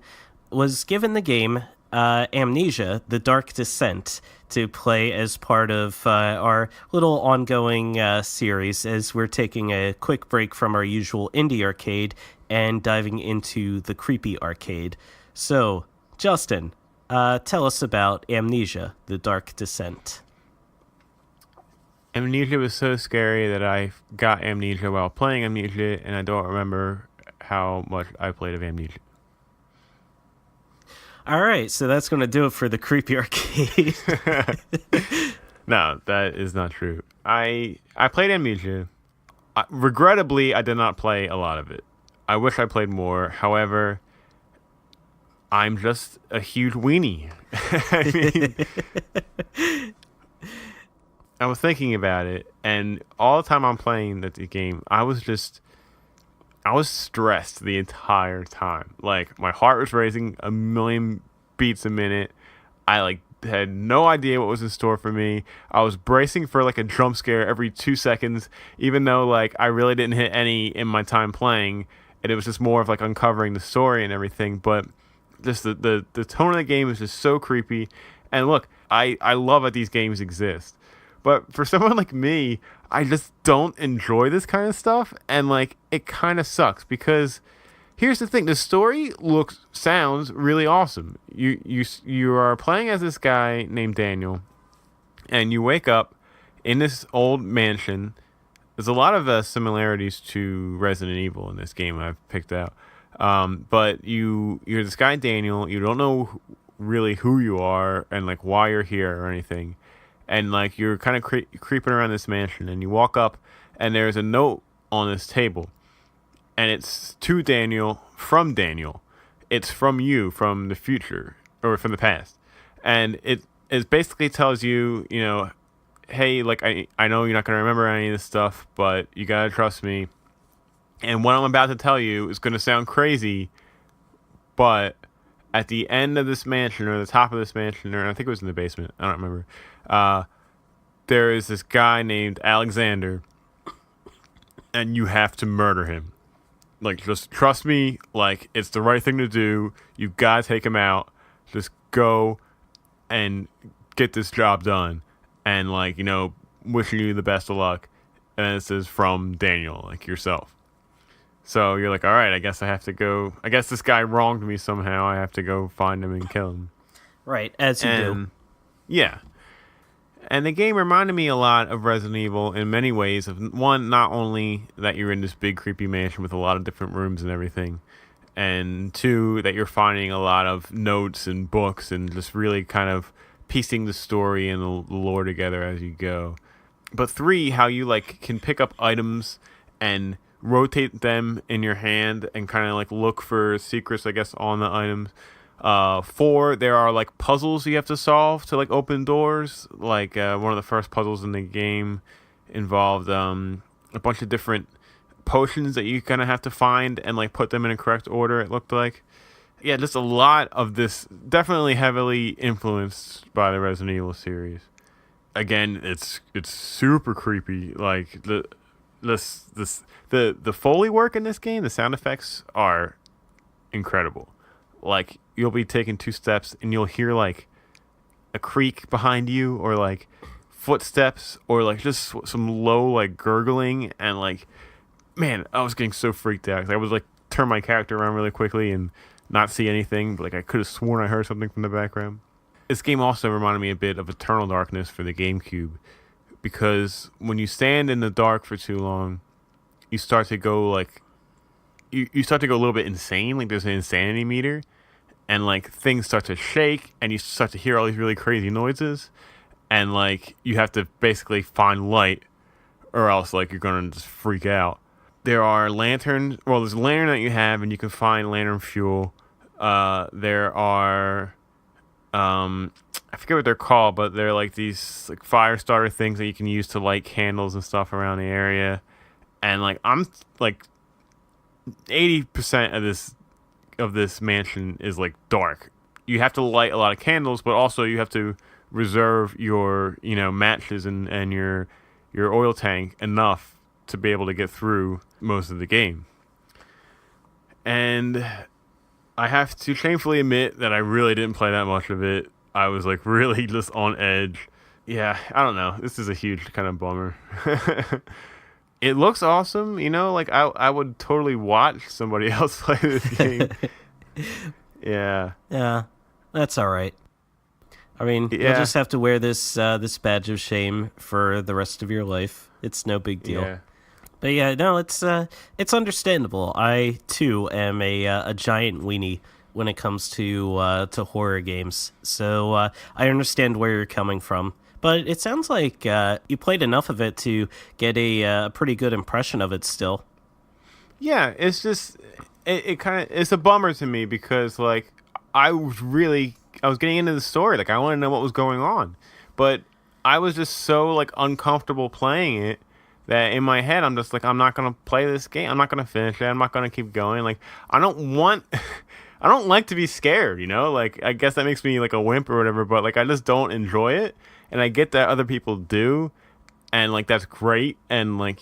was given the game Amnesia, The Dark Descent, to play as part of our little ongoing series as we're taking a quick break from our usual indie arcade and diving into the creepy arcade. So, Justin, tell us about Amnesia, The Dark Descent. Amnesia was so scary that I got amnesia while playing Amnesia, and I don't remember how much I played of Amnesia. All right, so that's going to do it for the creepy arcade. No, that is not true. I played Amnesia. Regrettably, I did not play a lot of it. I wish I played more. However, I'm just a huge weenie. I mean, I was thinking about it, and all the time I'm playing the game, I was stressed the entire time. Like, my heart was racing a million beats a minute. I had no idea what was in store for me. I was bracing for a jump scare every 2 seconds, even though I really didn't hit any in my time playing, and it was just more of uncovering the story and everything. But just the tone of the game is just so creepy. And look, I love that these games exist. But for someone like me, I just don't enjoy this kind of stuff, and it kind of sucks because here's the thing: the story sounds really awesome. You are playing as this guy named Daniel, and you wake up in this old mansion. There's a lot of similarities to Resident Evil in this game I've picked out, but you're this guy Daniel. You don't know really who you are and why you're here or anything. And you're kind of creeping around this mansion, and you walk up, and there's a note on this table, and it's to Daniel from Daniel. It's from you, from the future or from the past, and it basically tells you, hey, I know you're not gonna remember any of this stuff, but you gotta trust me. And what I'm about to tell you is gonna sound crazy, but at the end of this mansion, or the top of this mansion, or I think it was in the basement, I don't remember. There is this guy named Alexander, and you have to murder him. Just trust me, it's the right thing to do. You gotta take him out. Just go and get this job done. And, wishing you the best of luck. And it says from Daniel, yourself. So you're all right, I guess I have to go. I guess this guy wronged me somehow. I have to go find him and kill him. Right, as you do. Yeah. And the game reminded me a lot of Resident Evil in many ways. Of one, not only that you're in this big creepy mansion with a lot of different rooms and everything, and two, that you're finding a lot of notes and books and just really kind of piecing the story and the lore together as you go. But three, how you can pick up items and rotate them in your hand and kind of look for secrets, I guess, on the items. 4, there are puzzles you have to solve to open doors. One of the first puzzles in the game involved a bunch of different potions that you kind of have to find and put them in a correct order, it looked like. Yeah, just a lot of this, definitely heavily influenced by the Resident Evil series. Again, it's super creepy. The Foley work in this game, the sound effects are incredible. You'll be taking 2 steps and you'll hear a creak behind you, or footsteps, or just some low gurgling, and man, I was getting so freaked out. I would turn my character around really quickly and not see anything, but I could have sworn I heard something from the background. This game also reminded me a bit of Eternal Darkness for the GameCube, because when you stand in the dark for too long, you start to go you start to go a little bit insane. There's an insanity meter, and things start to shake, and you start to hear all these really crazy noises, and you have to basically find light, or else you're gonna just freak out. There are lanterns. Well, there's a lantern that you have, and you can find lantern fuel. There are I forget what they're called, but they're these fire starter things that you can use to light candles and stuff around the area. And I'm 80% of this mansion is dark, you have to light a lot of candles, but also you have to reserve your matches and your oil tank enough to be able to get through most of the game. And I have to shamefully admit that I really didn't play that much of it. I was like really just on edge. Yeah, I don't know. This is a huge kind of bummer. It looks awesome, like I would totally watch somebody else play this game. Yeah. Yeah, that's all right. I mean, you'll just have to wear this badge of shame for the rest of your life. It's no big deal. Yeah. But yeah, no, it's understandable. I too am a giant weenie when it comes to horror games, so I understand where you're coming from. But it sounds like you played enough of it to get a pretty good impression of it still. Yeah, it's just it's a bummer to me because like I was getting into the story, like I wanted to know what was going on, but I was just so like uncomfortable playing it that in my head I'm just like, I'm not gonna play this game. I'm not gonna finish it. I'm not gonna keep going. Like I don't like to be scared, Like I guess that makes me like a wimp or whatever, but like I just don't enjoy it. And I get that other people do, and like that's great, and like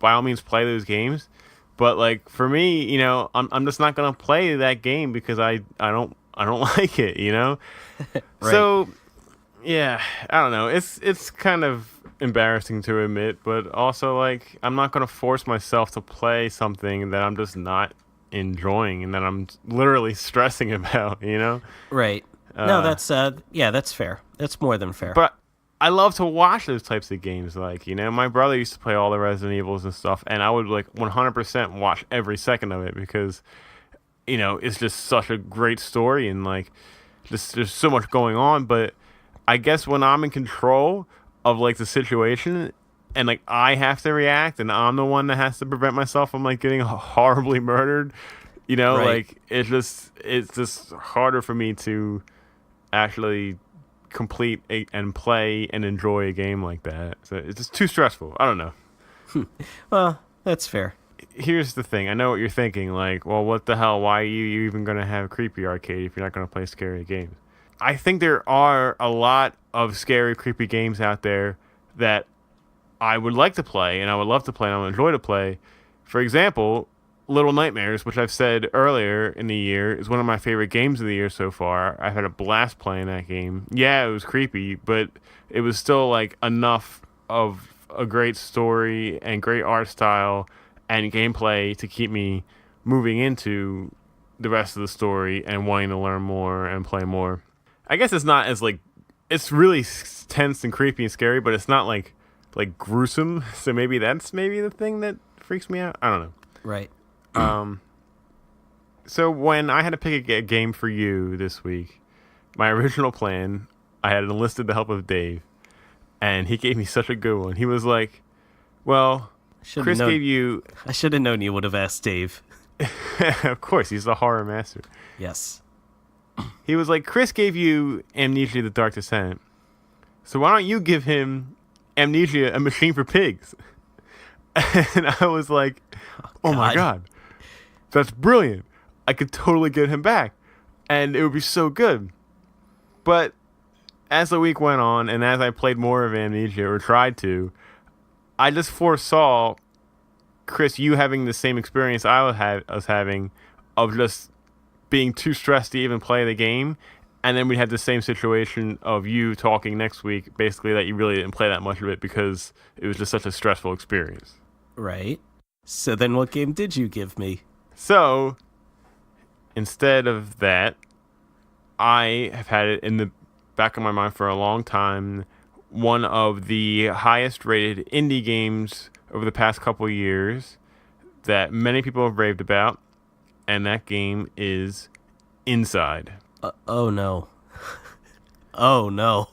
by all means play those games. But like for me, I'm just not gonna play that game because I don't like it, Right. So yeah, I don't know. It's kind of embarrassing to admit, but also like I'm not gonna force myself to play something that I'm just not enjoying and that I'm literally stressing about, Right. No, that's fair. That's more than fair. But I love to watch those types of games. Like, my brother used to play all the Resident Evils and stuff, and I would like 100% watch every second of it because, it's just such a great story and like, just there's so much going on. But I guess when I'm in control of like the situation and like I have to react and I'm the one that has to prevent myself from like getting horribly murdered, Right. like it's just harder for me to actually complete and play and enjoy a game like that. So it's just too stressful. I don't know. Well, that's fair. Here's the thing. I know what you're thinking. Like, well, what the hell? Why are you even going to have Creepy Arcade if you're not going to play scary games? I think there are a lot of scary, creepy games out there that I would like to play, and I would love to play, and I would enjoy to play. For example, Little Nightmares, which I've said earlier in the year, is one of my favorite games of the year so far. I've had a blast playing that game. Yeah, it was creepy, but it was still like enough of a great story and great art style and gameplay to keep me moving into the rest of the story and wanting to learn more and play more. I guess it's not as like, it's really tense and creepy and scary, but it's not like gruesome. So maybe that's the thing that freaks me out. I don't know. Right. So when I had to pick a game for you this week, my original plan, I had enlisted the help of Dave, and he gave me such a good one. He was like, well, Chris gave you... I should have known you would have asked Dave. Of course, he's the horror master. Yes. He was like, Chris gave you Amnesia: The Dark Descent, so why don't you give him Amnesia: A Machine for Pigs? And I was like, oh my God, that's brilliant. I could totally get him back, and it would be so good. But as the week went on, and as I played more of Amnesia, or tried to, I just foresaw, Chris, you having the same experience I was having of just being too stressed to even play the game. And then we had the same situation of you talking next week, basically that you really didn't play that much of it because it was just such a stressful experience. Right. So then what game did you give me? So, instead of that, I have had it in the back of my mind for a long time. One of the highest rated indie games over the past couple of years that many people have raved about, and that game is Inside. Oh no. Oh no.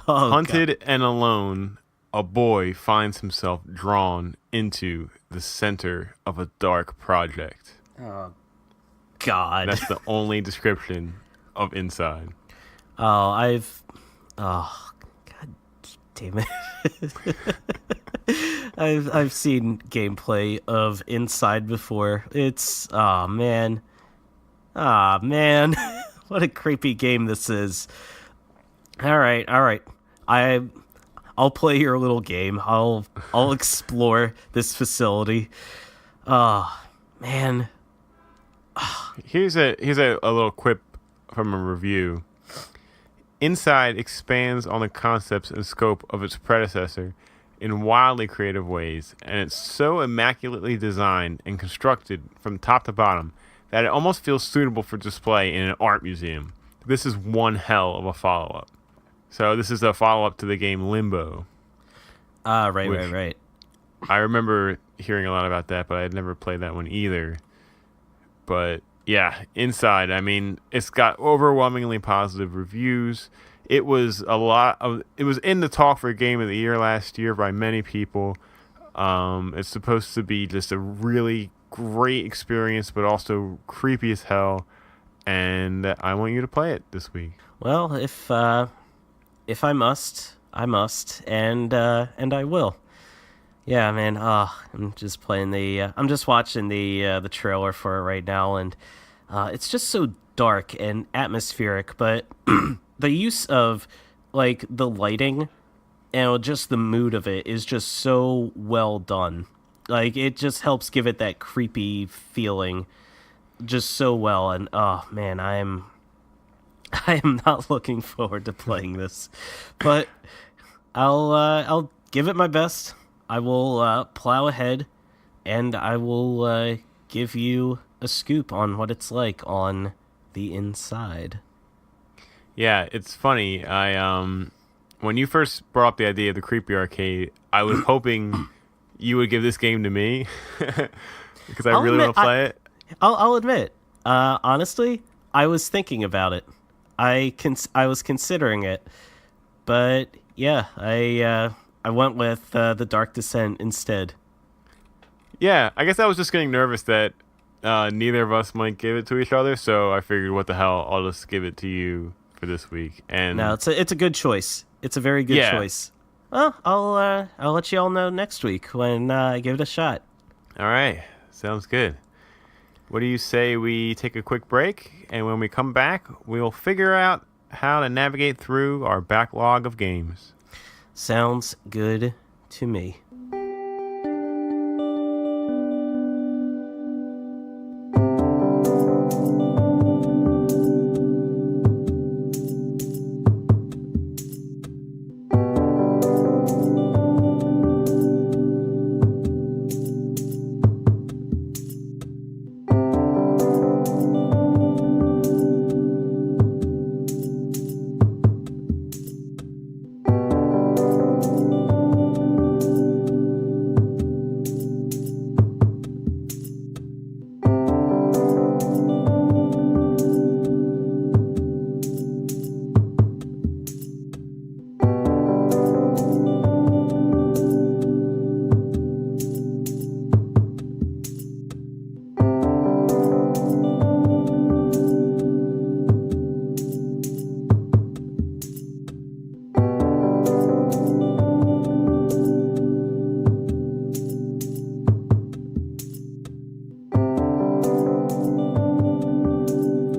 Oh, Hunted God. and alone, a boy finds himself drawn into the center of a dark project. Oh, God. That's the only description of Inside. Oh, God damn it. I've seen gameplay of Inside before. It's, oh man. what a creepy game this is. All right. I'll play your little game. I'll explore this facility. Oh, man. Here's a little quip from a review. Inside expands on the concepts and scope of its predecessor in wildly creative ways, and it's so immaculately designed and constructed from top to bottom that it almost feels suitable for display in an art museum. This is one hell of a follow-up. So this is a follow-up to the game Limbo. Right. I remember hearing a lot about that, but I had never played that one either. But yeah, Inside, I mean, it's got overwhelmingly positive reviews. It was in the talk for Game of the Year last year by many people. It's supposed to be just a really great experience, but also creepy as hell. And I want you to play it this week. Well, if I must, and I will. Yeah, man. I'm just playing I'm just watching the trailer for it right now, and it's just so dark and atmospheric. But the use of like the lighting and just the mood of it is just so well done. Like it just helps give it that creepy feeling just so well. And oh man, I am not looking forward to playing this, but I'll give it my best. I will plow ahead, and I will give you a scoop on what it's like on the inside. Yeah, it's funny. When you first brought up the idea of the creepy arcade, I was hoping you would give this game to me because I really want to play it. I'll admit, honestly, I was thinking about it. I was considering it, but yeah, I went with the Dark Descent instead. Yeah, I guess I was just getting nervous that neither of us might give it to each other, so I figured, what the hell, I'll just give it to you for this week. And no, it's a good choice. It's a very good choice. Well, I'll let you all know next week when I give it a shot. All right, sounds good. What do you say we take a quick break, and when we come back, we'll figure out how to navigate through our backlog of games. Sounds good to me.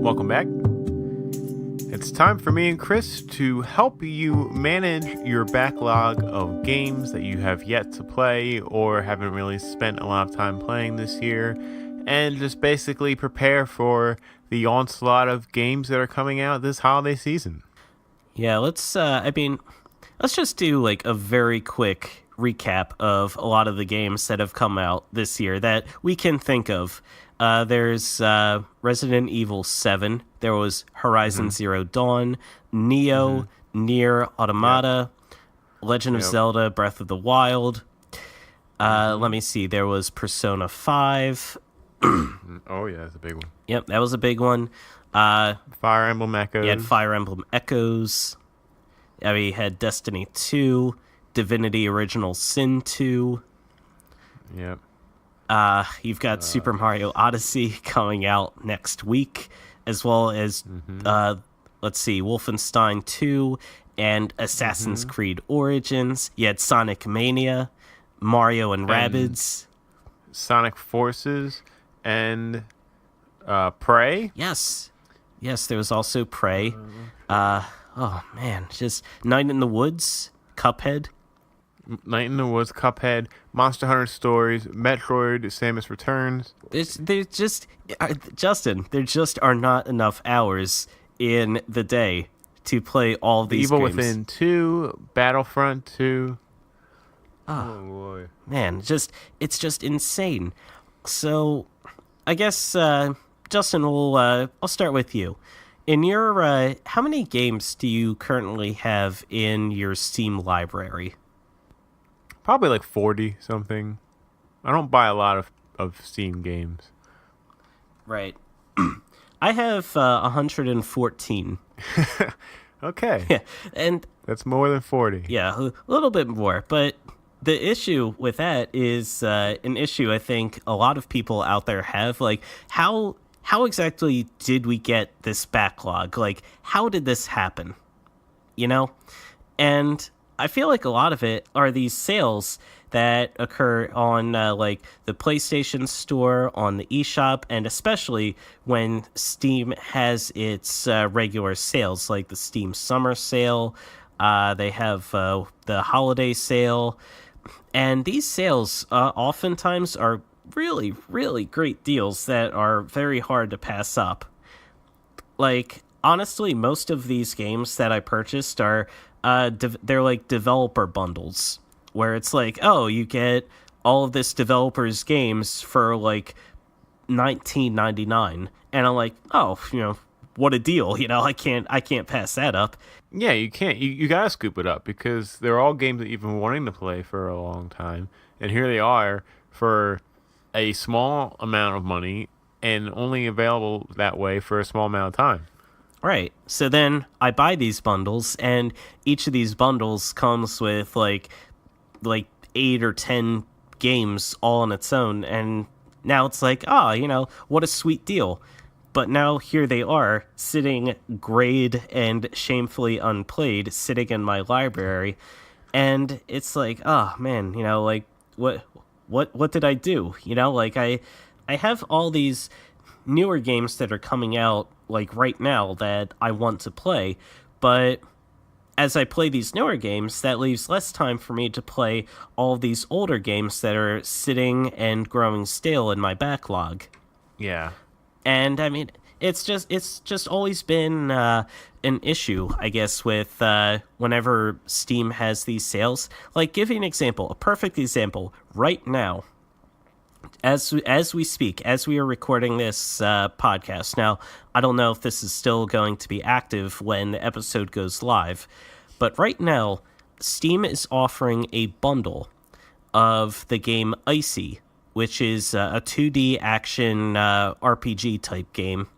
Welcome back. It's time for me and Chris to help you manage your backlog of games that you have yet to play or haven't really spent a lot of time playing this year, and just basically prepare for the onslaught of games that are coming out this holiday season. Yeah, let's just do like a very quick recap of a lot of the games that have come out this year that we can think of. There's Resident Evil 7. There was Horizon Zero Dawn, Neo, Nier Automata, Legend of Zelda, Breath of the Wild. Let me see. There was Persona 5. Oh, yeah, that's a big one. Yep, that was a big one. Fire Emblem Echoes. You had Fire Emblem Echoes. We had Destiny 2, Divinity Original Sin 2. Yep. You've got Super Mario Odyssey coming out next week, as well as, Wolfenstein 2 and Assassin's Creed Origins. You had Sonic Mania, Mario and Rabbids. Sonic Forces and Prey. Yes. Yes, there was also Prey. Oh man, just Night in the Woods, Cuphead. Night in the Woods, Cuphead, Monster Hunter Stories, Metroid, Samus Returns. There's just Justin. There just are not enough hours in the day to play all The these Evil games. Within 2, Battlefront 2. Oh boy. Man, it's just insane. So, I guess Justin, I'll start with you. In your how many games do you currently have in your Steam library? Probably like 40 something. I don't buy a lot of Steam games. Right. I have 114. Okay. Yeah, and That's more than 40. yeah, a little bit more. But the issue with that is an issue I think a lot of people out there have. Like, how exactly did we get this backlog? Like, how did this happen? You know? And I feel like a lot of it are these sales that occur on like the PlayStation Store, on the eShop, and especially when Steam has its regular sales, like the Steam Summer Sale. They have the Holiday Sale, and these sales oftentimes are really, really great deals that are very hard to pass up. Like, honestly, most of these games that I purchased are they're like developer bundles where it's like, oh, you get all of this developer's games for like $19.99, and I'm like, oh, what a deal. I can't pass that up. Yeah, you can't. You gotta scoop it up because they're all games that you've been wanting to play for a long time, and here they are for a small amount of money and only available that way for a small amount of time. Right. So then I buy these bundles, and each of these bundles comes with like 8 or 10 games all on its own, and now it's like, what a sweet deal. But now here they are, sitting grayed and shamefully unplayed, sitting in my library, and it's like, oh man, like what did I do? Like I have all these newer games that are coming out like right now that I want to play, but as I play these newer games, that leaves less time for me to play all these older games that are sitting and growing stale in my backlog. Yeah. And I mean, it's just always been an issue, I guess, with whenever Steam has these sales. Like, give you an example, a perfect example. Right now, as we speak, as we are recording this podcast. Now, I don't know if this is still going to be active when the episode goes live, but right now, Steam is offering a bundle of the game Icy, which is a 2D action RPG type game,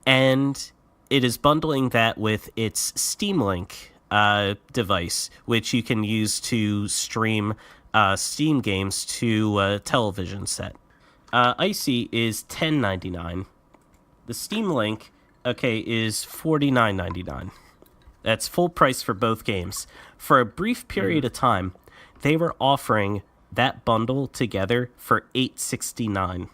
and it is bundling that with its Steam Link device, which you can use to stream Steam games to a television set. Icy is $10.99. The Steam Link, is $49.99. That's full price for both games. For a brief period of time, they were offering that bundle together for $8.69.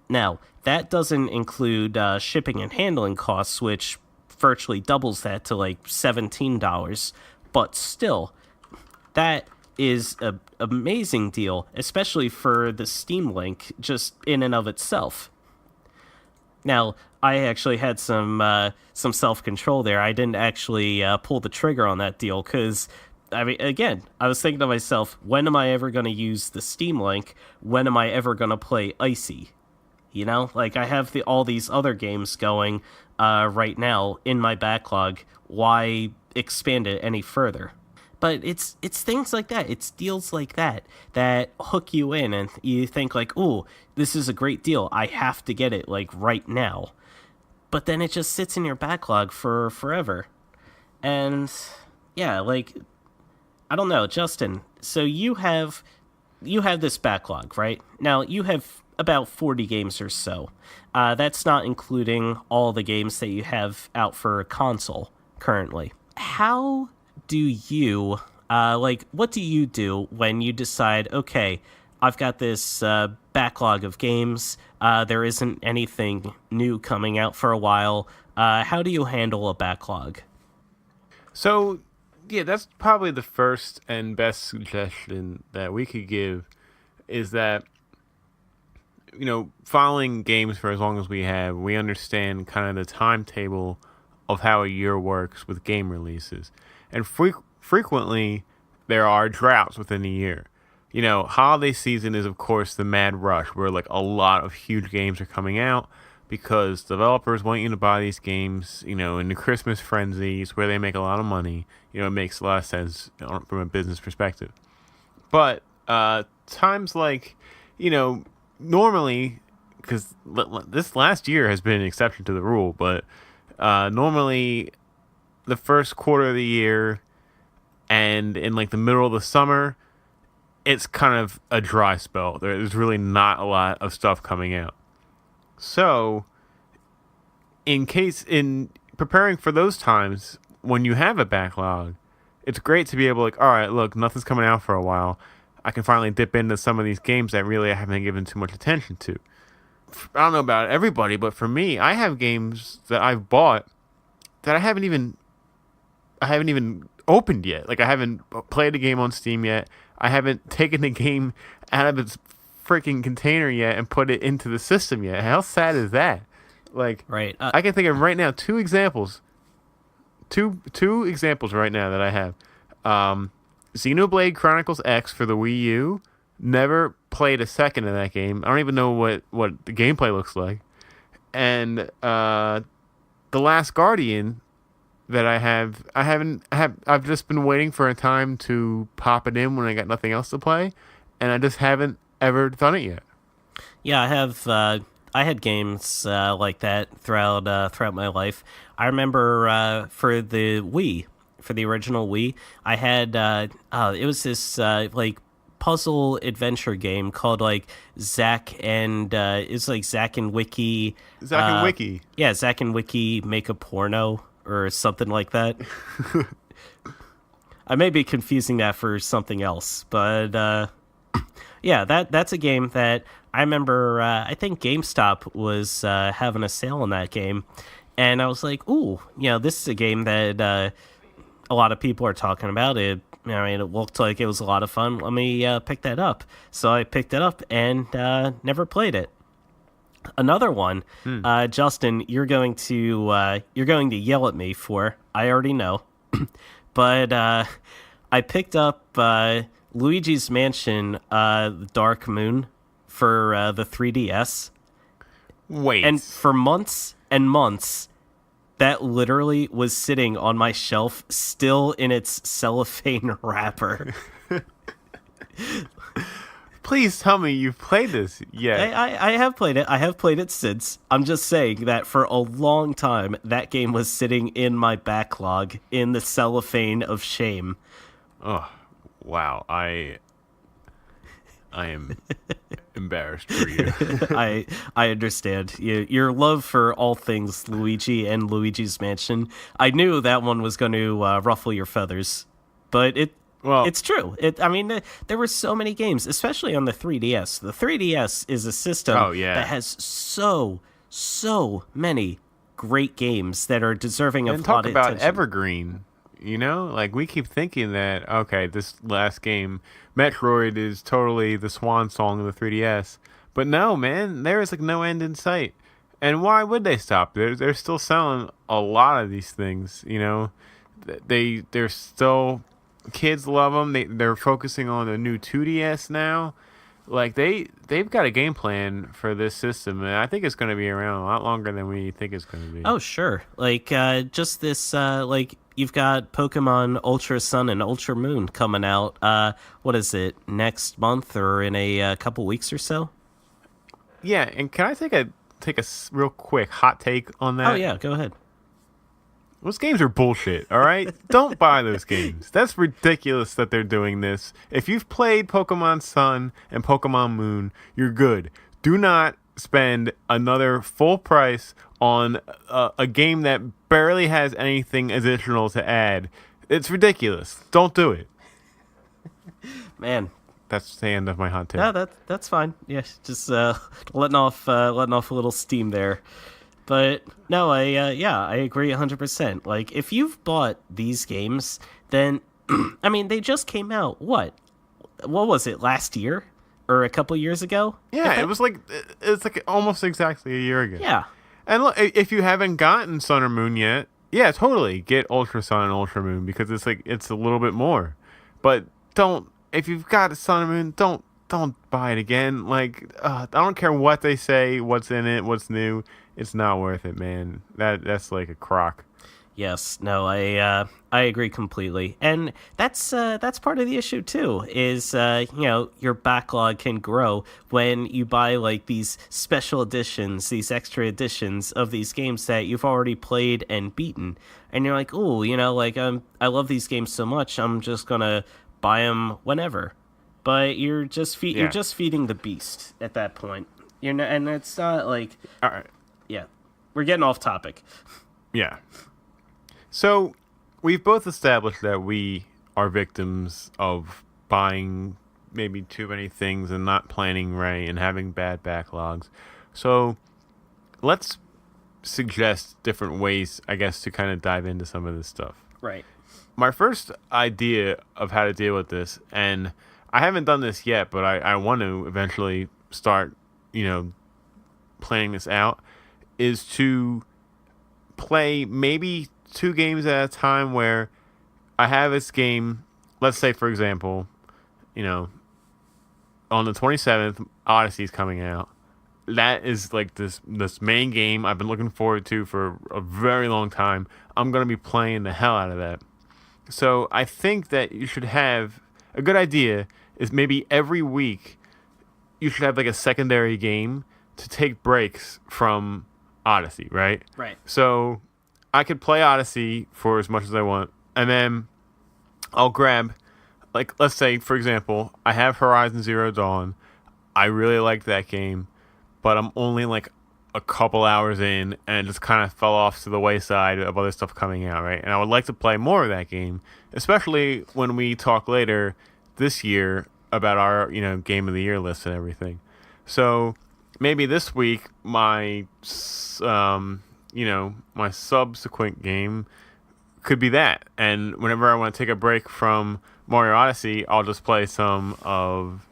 Now, that doesn't include shipping and handling costs, which virtually doubles that to like $17. But still, that is an amazing deal, especially for the Steam Link just in and of itself. Now, I actually had some self-control there. I didn't actually pull the trigger on that deal because, I mean, again, I was thinking to myself, when am I ever going to use the Steam Link? When am I ever going to play Icy? Like, I have all these other games going right now in my backlog. Why expand it any further? But it's things like that. It's deals like that hook you in, and you think like, "Ooh, this is a great deal. I have to get it like right now." But then it just sits in your backlog for forever. And yeah, like, I don't know, Justin. So you have this backlog, right? Now you have about 40 games or so. That's not including all the games that you have out for a console currently. How do you what do you do when you decide, okay, I've got this backlog of games. There isn't anything new coming out for a while. How do you handle a backlog? So, yeah, that's probably the first and best suggestion that we could give is that, following games for as long as we have, we understand kind of the timetable of how a year works with game releases. And frequently, there are droughts within a year. Holiday season is, of course, the mad rush where, like, a lot of huge games are coming out because developers want you to buy these games, in the Christmas frenzies where they make a lot of money. It makes a lot of sense from a business perspective. But times like, normally, because this last year has been an exception to the rule, but normally the first quarter of the year and in like the middle of the summer, it's kind of a dry spell. There's really not a lot of stuff coming out. So, in preparing for those times when you have a backlog, it's great to be able to, all right, look, nothing's coming out for a while. I can finally dip into some of these games that really I haven't given too much attention to. I don't know about everybody, but for me, I have games that I've bought that I haven't even opened yet. Like, I haven't played a game on Steam yet. I haven't taken the game out of its freaking container yet and put it into the system yet. How sad is that? Like, Right. I can think of right now two examples right now that I have. Xenoblade Chronicles X for the Wii U. Never played a second of that game. I don't even know what the gameplay looks like. And The Last Guardian that I've just been waiting for a time to pop it in when I got nothing else to play, and I just haven't ever done it yet. Yeah, I have. I had games like that throughout my life. I remember for the Wii, for the original Wii, I had it was this like puzzle adventure game called like Zack and it's like Zack and Wiki. Zack and Wiki. Yeah, Zack and Wiki make a porno or something like that. I may be confusing that for something else, but yeah, that's a game that I remember. I think GameStop was having a sale on that game, and I was like, "Ooh, this is a game that a lot of people are talking about." It looked like it was a lot of fun. Let me pick that up. So I picked it up and never played it. Another one, Justin, you're going to yell at me for. I already know, but I picked up Luigi's Mansion: Dark Moon for the 3DS. Wait, and for months and months, that literally was sitting on my shelf, still in its cellophane wrapper. Please tell me you've played this yet. I have played it. I have played it since. I'm just saying that for a long time, that game was sitting in my backlog in the cellophane of shame. Oh, wow. I am embarrassed for you. I understand. Your love for all things Luigi and Luigi's Mansion. I knew that one was going to ruffle your feathers, but it's true. There were so many games, especially on the 3DS. The 3DS is a system that has so many great games that are deserving of a lot of attention. And talk about evergreen. Like, we keep thinking that, okay, this last game, Metroid, is totally the swan song of the 3DS. But no, man, there is like no end in sight. And why would they stop? They're still selling a lot of these things. They're still, kids love them. They're focusing on the new 2DS now. Like, they've got a game plan for this system, and I think it's going to be around a lot longer than we think it's going to be. Oh, sure. Like, just this, you've got Pokemon Ultra Sun and Ultra Moon coming out, what is it, next month or in a couple weeks or so? Yeah, and can I take a real quick hot take on that? Oh, yeah, go ahead. Those games are bullshit, all right? Don't buy those games. That's ridiculous that they're doing this. If you've played Pokemon Sun and Pokemon Moon, you're good. Do not spend another full price on a game that barely has anything additional to add. It's ridiculous. Don't do it. Man, That's the end of my hot take. No, that's fine. Yeah, just letting off a little steam there. But no, I agree 100%. Like, if you've bought these games, then I mean, they just came out. What was it, last year or a couple years ago? Yeah, it's like almost exactly a year ago. Yeah, And look, if you haven't gotten Sun or Moon yet, yeah, totally get Ultra Sun and Ultra Moon because it's a little bit more. But don't if you've got Sun and Moon, don't buy it again. Like I don't care what they say, what's in it, what's new. It's not worth it, man. That's like a crock. yes, no, I agree completely, and that's part of the issue too. Is your backlog can grow when you buy like these special editions, these extra editions of these games that you've already played and beaten, and you're like, oh, like I love these games so much, I'm just gonna buy them whenever, but you're just you're just feeding the beast at that point. And it's not like, All right. yeah, we're getting off topic. Yeah. So, we've both established that we are victims of buying maybe too many things and not planning right and having bad backlogs. So, let's suggest different ways, I guess, to kind of dive into some of this stuff. Right. My first idea of how to deal with this, and I haven't done this yet, but I want to eventually start, planning this out, is to play maybe 2 games at a time where I have this game, let's say, for example, on the 27th, Odyssey's coming out. That is like this main game I've been looking forward to for a very long time. I'm going to be playing the hell out of that. So I think that you should have, a good idea is maybe every week you should have like a secondary game to take breaks from Odyssey, right? Right. So I could play Odyssey for as much as I want, and then I'll grab, like, let's say, for example, I have Horizon Zero Dawn. I really like that game, but I'm only like a couple hours in, and it just kind of fell off to the wayside of other stuff coming out, right? And I would like to play more of that game, especially when we talk later this year about our, Game of the Year list and everything. So maybe this week, my subsequent game could be that. And whenever I want to take a break from Mario Odyssey, I'll just play some of,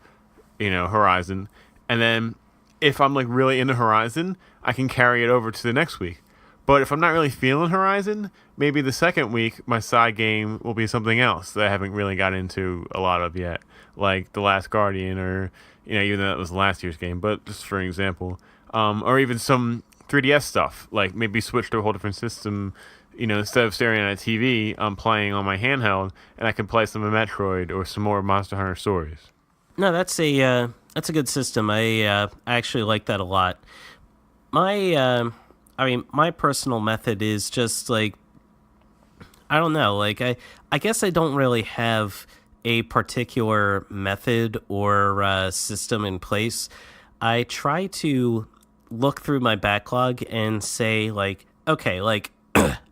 Horizon. And then if I'm like really into Horizon, I can carry it over to the next week. But if I'm not really feeling Horizon, maybe the second week, my side game will be something else that I haven't really got into a lot of yet. Like The Last Guardian or, even though that was last year's game, but just for an example. Or even some 3DS stuff, like maybe switch to a whole different system. Instead of staring at a TV, I'm playing on my handheld, and I can play some of Metroid or some more Monster Hunter Stories. No, that's a good system. I actually like that a lot. My personal method is just like, I don't know, like I guess I don't really have a particular method or system in place. I try to look through my backlog and say, like, okay, like,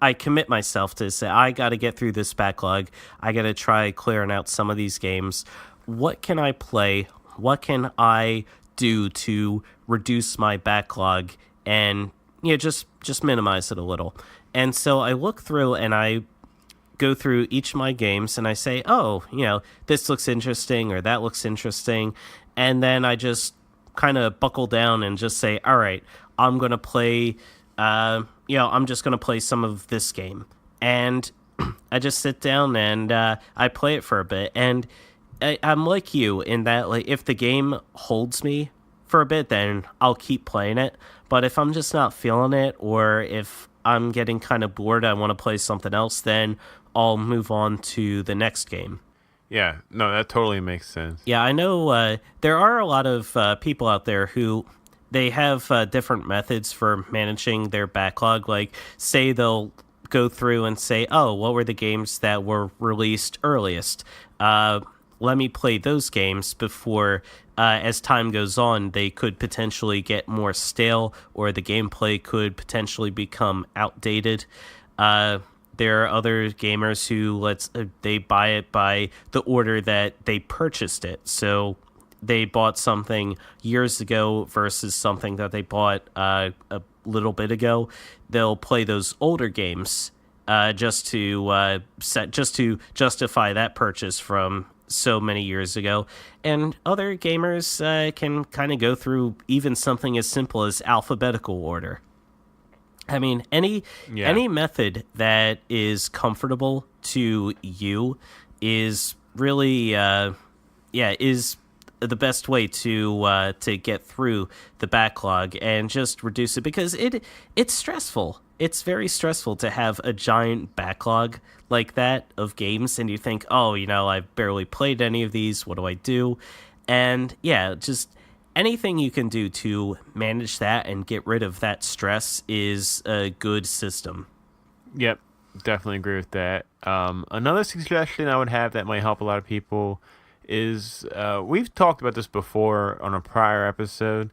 I commit myself to say, I got to get through this backlog. I got to try clearing out some of these games. What can I play? What can I do to reduce my backlog and, just minimize it a little? And so I look through and I go through each of my games and I say, oh, this looks interesting or that looks interesting. And then I just kind of buckle down and just say, all right, I'm going to play, I'm just going to play some of this game. And I just sit down and I play it for a bit. And I'm like you in that, like, if the game holds me for a bit, then I'll keep playing it. But if I'm just not feeling it, or if I'm getting kind of bored, I want to play something else, then I'll move on to the next game. Yeah, no, that totally makes sense. Yeah, I know there are a lot of people out there who they have different methods for managing their backlog. Like, say they'll go through and say, oh, what were the games that were released earliest? Let me play those games before, as time goes on, they could potentially get more stale or the gameplay could potentially become outdated. there are other gamers who they buy it by the order that they purchased it. So they bought something years ago versus something that they bought a little bit ago. They'll play those older games just to justify that purchase from so many years ago. And other gamers can kind of go through even something as simple as alphabetical order. I mean, any method that is comfortable to you is really is the best way to get through the backlog and just reduce it, because it's stressful. It's very stressful to have a giant backlog like that of games, and you think, oh, I've barely played any of these. What do I do? And just anything you can do to manage that and get rid of that stress is a good system. Yep, definitely agree with that. Another suggestion I would have that might help a lot of people is, we've talked about this before on a prior episode,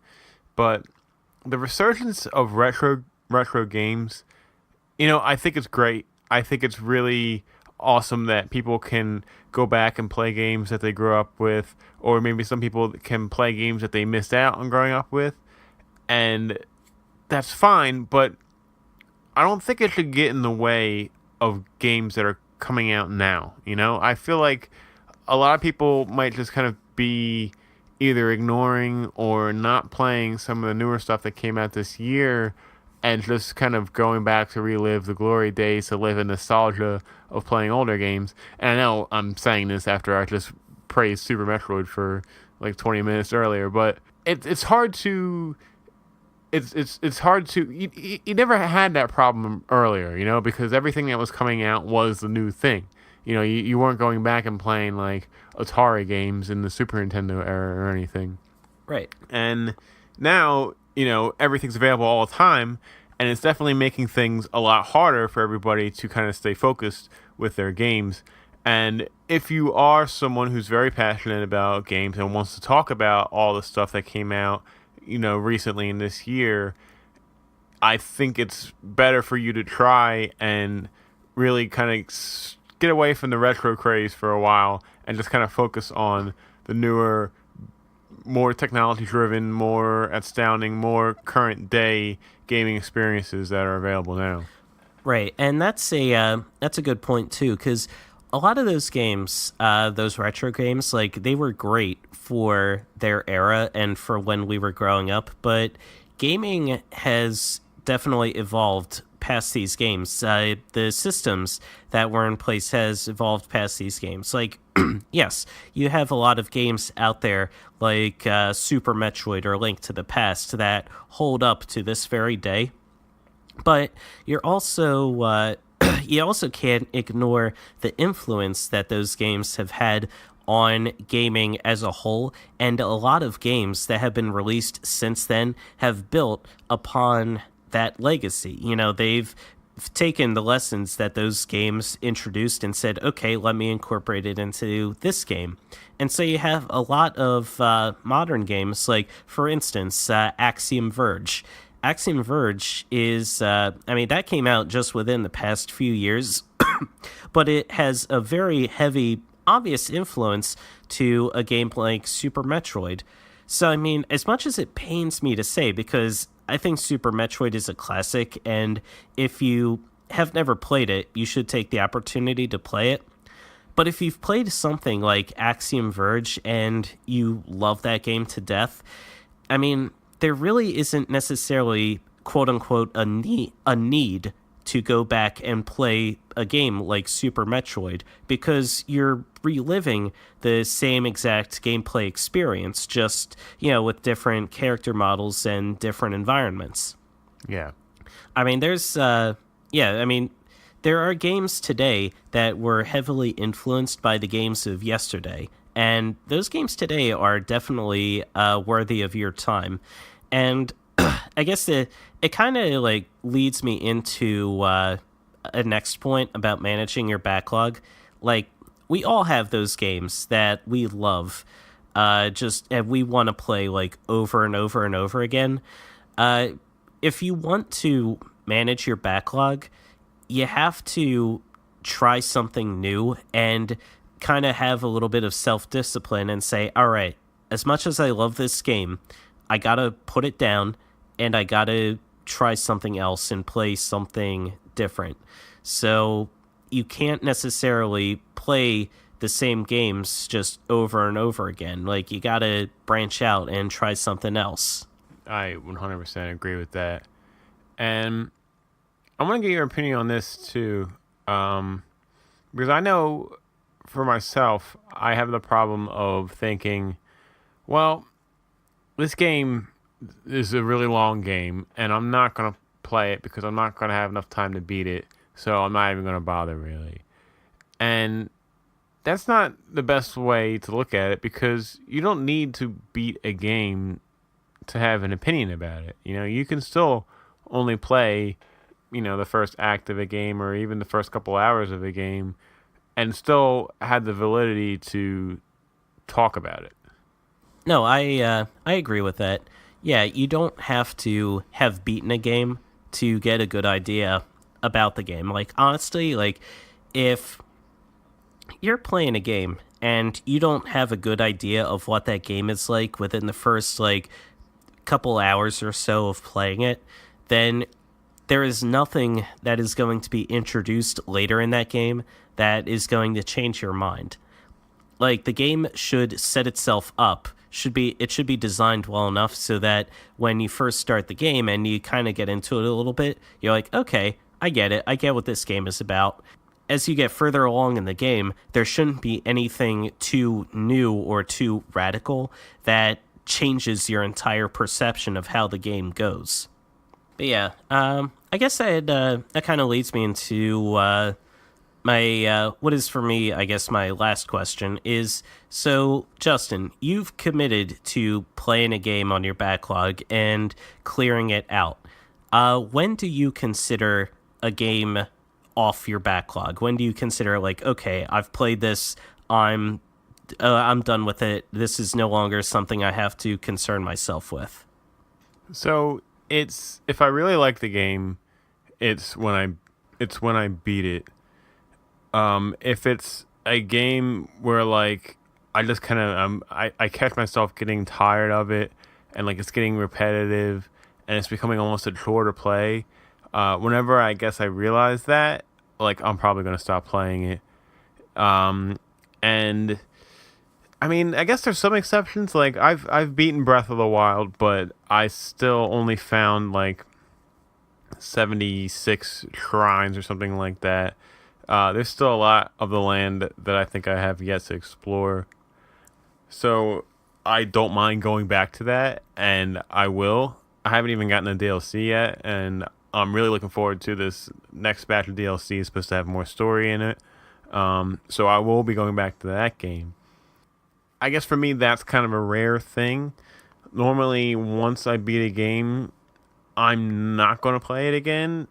but the resurgence of retro games, I think it's great. I think it's really awesome that people can go back and play games that they grew up with, or maybe some people can play games that they missed out on growing up with, and that's fine, but I don't think it should get in the way of games that are coming out now. I feel like a lot of people might just kind of be either ignoring or not playing some of the newer stuff that came out this year, and just kind of going back to relive the glory days, to live in nostalgia of playing older games. And I know I'm saying this after I just praised Super Metroid for like 20 minutes earlier, but it's hard to... It's hard to... You never had that problem earlier, because everything that was coming out was the new thing. You weren't going back and playing like Atari games in the Super Nintendo era or anything. Right. And now, everything's available all the time, and it's definitely making things a lot harder for everybody to kind of stay focused with their games. And if you are someone who's very passionate about games and wants to talk about all the stuff that came out, recently in this year, I think it's better for you to try and really kind of get away from the retro craze for a while and just kind of focus on the newer, more technology-driven, more astounding, more current-day gaming experiences that are available now. Right, and that's a good point too, because a lot of those games, those retro games, like, they were great for their era and for when we were growing up, but gaming has definitely evolved past these games. The systems that were in place has evolved past these games. Like, yes, you have a lot of games out there like Super Metroid or Link to the Past that hold up to this very day, but you also can't ignore the influence that those games have had on gaming as a whole, and a lot of games that have been released since then have built upon that legacy. They've taken the lessons that those games introduced and said, okay, let me incorporate it into this game. And so you have a lot of modern games, like, for instance, Axiom Verge. Axiom Verge is, that came out just within the past few years, but it has a very heavy, obvious influence to a game like Super Metroid. So, as much as it pains me to say, because I think Super Metroid is a classic, and if you have never played it, you should take the opportunity to play it. But if you've played something like Axiom Verge and you love that game to death, there really isn't necessarily, quote-unquote, a need to go back and play a game like Super Metroid, because you're reliving the same exact gameplay experience, just, with different character models and different environments. Yeah. There are games today that were heavily influenced by the games of yesterday, and those games today are definitely worthy of your time. And I guess it kind of leads me into a next point about managing your backlog. Like, we all have those games that we love, and we want to play over and over and over again. If you want to manage your backlog, you have to try something new and kind of have a little bit of self-discipline and say, all right, as much as I love this game, I gotta put it down and I gotta try something else and play something different. So you can't necessarily play the same games just over and over again. Like, you gotta branch out and try something else. I 100% agree with that. And I want to get your opinion on this too, because I know for myself, I have the problem of thinking, well, this game is a really long game, and I'm not going to play it because I'm not going to have enough time to beat it, so I'm not even going to bother really. And that's not the best way to look at it, because you don't need to beat a game to have an opinion about it. You know, you can still only play, the first act of a game or even the first couple hours of a game and still have the validity to talk about it. No, I agree with that. Yeah, you don't have to have beaten a game to get a good idea about the game. Like, honestly, like, if you're playing a game and you don't have a good idea of what that game is like within the first, like, couple hours or so of playing it, then there is nothing that is going to be introduced later in that game that is going to change your mind. Like, the game should set itself up. It should be designed well enough so that when you first start the game and you kind of get into it a little bit, you're like, okay, I get it. I get what this game is about. As you get further along in the game, there shouldn't be anything too new or too radical that changes your entire perception of how the game goes. But yeah, I guess that kind of leads me into my what is for me, I guess, my last question is, so Justin, you've committed to playing a game on your backlog and clearing it out. When do you consider a game off your backlog? When do you consider, like, okay, I've played this, I'm done with it, this is no longer something I have to concern myself with? So it's, if I really like the game, it's when I beat it. If it's a game where, like, I just kind of I catch myself getting tired of it, and, like, it's getting repetitive and it's becoming almost a chore to play, whenever I guess I realize that, like, I'm probably going to stop playing it. And I mean, I guess there's some exceptions. Like, I've beaten Breath of the Wild, but I still only found like 76 shrines or something like that. There's still a lot of the land that I think I have yet to explore. So I don't mind going back to that, and I will. I haven't even gotten the DLC yet, and I'm really looking forward to this next batch of DLC. It's supposed to have more story in it. So I will be going back to that game. I guess for me, that's kind of a rare thing. Normally, once I beat a game, I'm not going to play it again,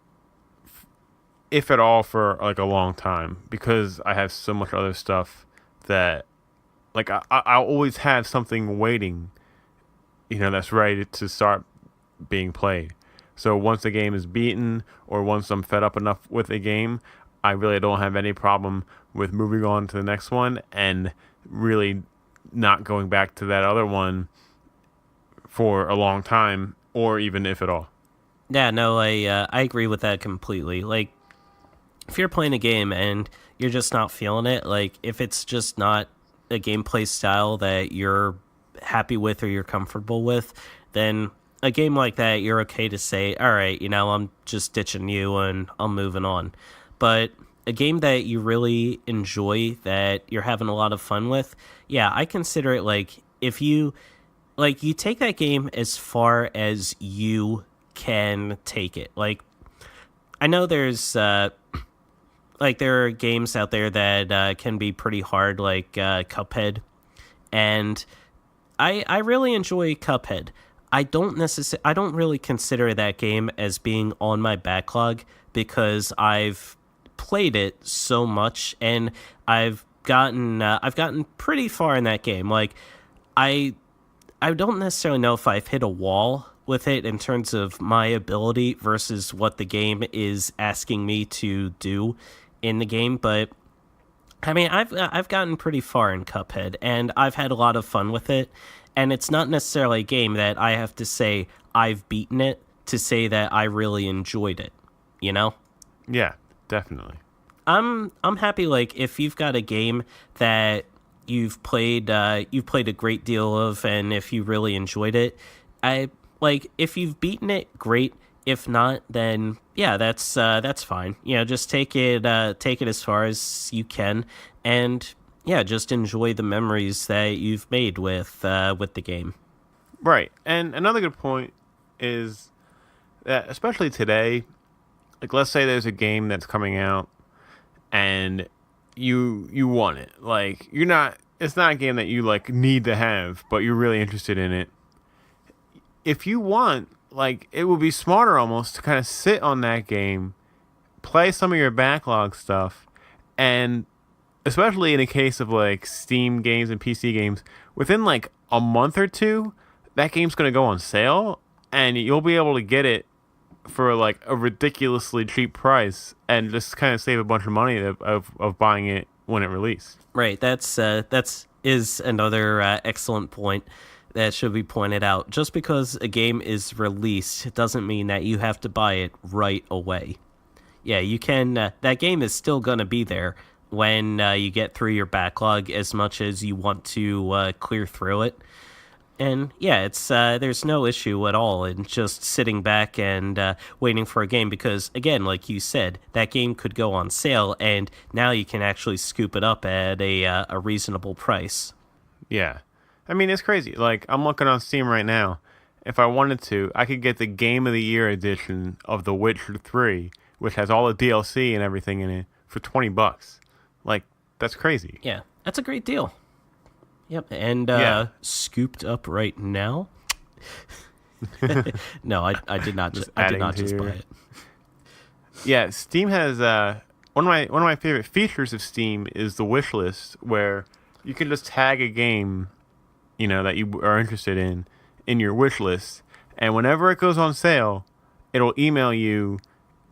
if at all, for like a long time, because I have so much other stuff that, like, I'll always have something waiting, that's ready to start being played. So once the game is beaten, or once I'm fed up enough with a game, I really don't have any problem with moving on to the next one and really not going back to that other one for a long time, or even if at all. Yeah, no, I agree with that completely. Like, if you're playing a game and you're just not feeling it, like, if it's just not a gameplay style that you're happy with or you're comfortable with, then a game like that, you're okay to say, all right, I'm just ditching you and I'm moving on. But a game that you really enjoy, that you're having a lot of fun with, yeah, I consider it, like, if you take that game as far as you can take it. Like, I know there's there are games out there that can be pretty hard, like Cuphead, and I really enjoy Cuphead. I don't really consider that game as being on my backlog, because I've played it so much and I've gotten pretty far in that game. Like, I don't necessarily know if I've hit a wall with it in terms of my ability versus what the game is asking me to do in the game, but I mean, I've gotten pretty far in Cuphead, and I've had a lot of fun with it. And it's not necessarily a game that I have to say I've beaten it to say that I really enjoyed it. You know? Yeah, definitely. I'm happy. Like if you've got a game that you've played a great deal of, and if you really enjoyed it, I like if you've beaten it, great. If not, then yeah, that's fine. You know, just take it as far as you can, and yeah, just enjoy the memories that you've made with the game. Right. And another good point is that, especially today, like let's say there's a game that's coming out and you want it. Like it's not a game that you like need to have, but you're really interested in it. If you want, like, it would be smarter almost to kind of sit on that game, play some of your backlog stuff, and especially in a case of like Steam games and PC games, within like a month or two, that game's going to go on sale and you'll be able to get it for like a ridiculously cheap price and just kind of save a bunch of money of buying it when it released. Right. That's another excellent point that should be pointed out. Just because a game is released doesn't mean that you have to buy it right away. Yeah, you can. That game is still going to be there when you get through your backlog as much as you want to clear through it. And yeah, it's there's no issue at all in just sitting back and waiting for a game because, again, like you said, that game could go on sale and now you can actually scoop it up at a reasonable price. Yeah. I mean, it's crazy. Like, I'm looking on Steam right now. If I wanted to, I could get the Game of the Year edition of The Witcher 3, which has all the DLC and everything in it, for $20. Like, that's crazy. Yeah, that's a great deal. Yep, and scooped up right now. No, I did not. I did not just buy it. Yeah, Steam has one of my favorite features of Steam is the wish list, where you can just tag a game, you know, that you are interested in your wish list, and whenever it goes on sale, it'll email you.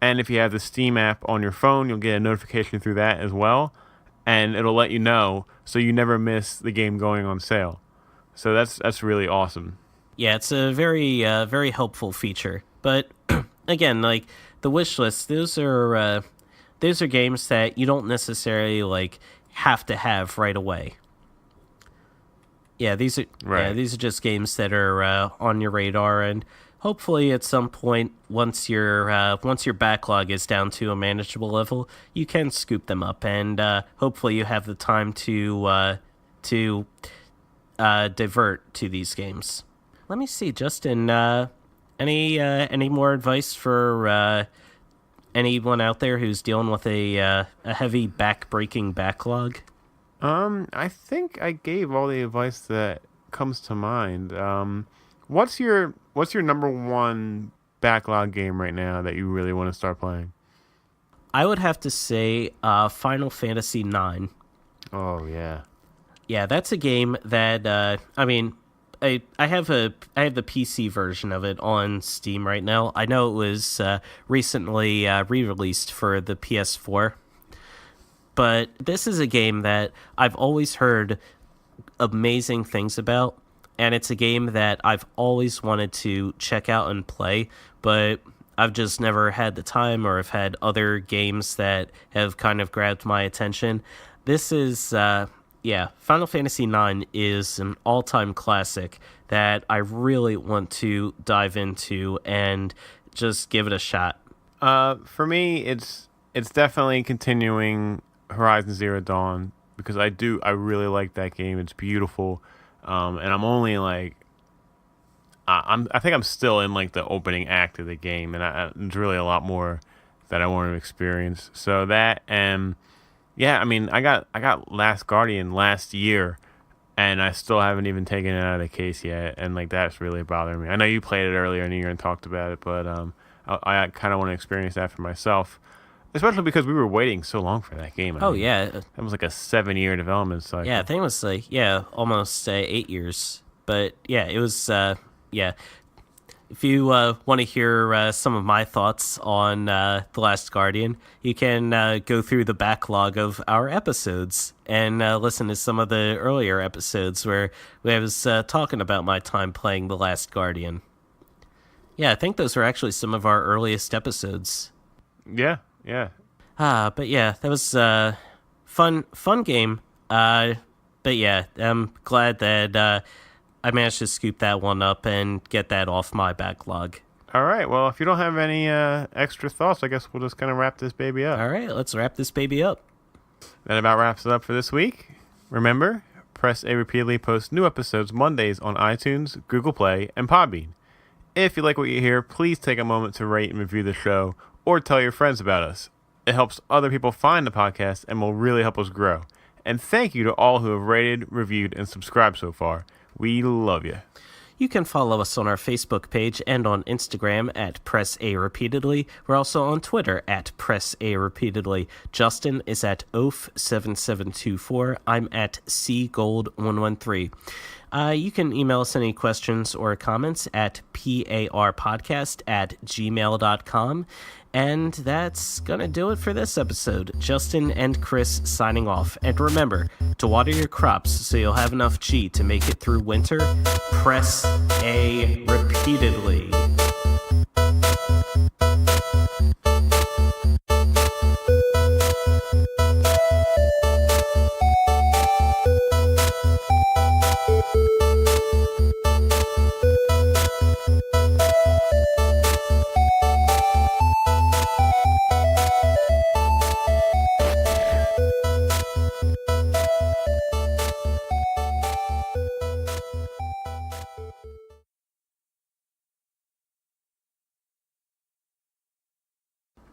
And if you have the Steam app on your phone, you'll get a notification through that as well, and it'll let you know, so you never miss the game going on sale. So that's really awesome. Yeah, it's a very very helpful feature. But again, like the wish list, those are games that you don't necessarily like have to have right away. Yeah, these are just games that are on your radar, and hopefully at some point, once your backlog is down to a manageable level, you can scoop them up, and hopefully you have the time to divert to these games. Let me see, Justin. Any more advice for anyone out there who's dealing with a heavy back-breaking backlog? I think I gave all the advice that comes to mind. What's your number one backlog game right now that you really want to start playing? I would have to say Final Fantasy IX. Oh yeah. Yeah, that's a game that I mean, I have the PC version of it on Steam right now. I know it was recently re-released for the PS4. But this is a game that I've always heard amazing things about, and it's a game that I've always wanted to check out and play, but I've just never had the time, or have had other games that have kind of grabbed my attention. This is, Final Fantasy IX is an all-time classic that I really want to dive into and just give it a shot. For me, it's definitely continuing Horizon Zero Dawn, because I really like that game. It's beautiful, and I'm only like I think I'm still in like the opening act of the game, and there's really a lot more that I want to experience. So that, and yeah, I mean, I got Last Guardian last year, and I still haven't even taken it out of the case yet, and like that's really bothering me. I know you played it earlier in the year and talked about it, but I kind of want to experience that for myself. Especially because we were waiting so long for that game. I mean, yeah. That was like a 7-year development cycle. Yeah, I think it was like, almost 8 years. But yeah, it was, if you want to hear some of my thoughts on The Last Guardian, you can go through the backlog of our episodes and listen to some of the earlier episodes where I was talking about my time playing The Last Guardian. Yeah, I think those were actually some of our earliest episodes. Yeah. But yeah, that was a fun game. But yeah, I'm glad that I managed to scoop that one up and get that off my backlog. All right. Well, if you don't have any extra thoughts, I guess we'll just kind of wrap this baby up. All right, let's wrap this baby up. That about wraps it up for this week. Remember, Press A repeatedly posts new episodes Mondays on iTunes, Google Play, and Podbean. If you like what you hear, please take a moment to rate and review the show or tell your friends about us. It helps other people find the podcast and will really help us grow. And thank you to all who have rated, reviewed, and subscribed so far. We love you. You can follow us on our Facebook page and on Instagram at Press A Repeatedly. We're also on Twitter at Press A Repeatedly. Justin is at Oaf7724. I'm at CGold113. You can email us any questions or comments at parpodcast@gmail.com. And that's going to do it for this episode. Justin and Chris signing off. And remember, to water your crops so you'll have enough G to make it through winter, press A repeatedly.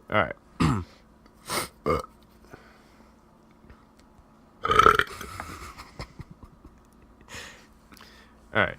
All right. All right.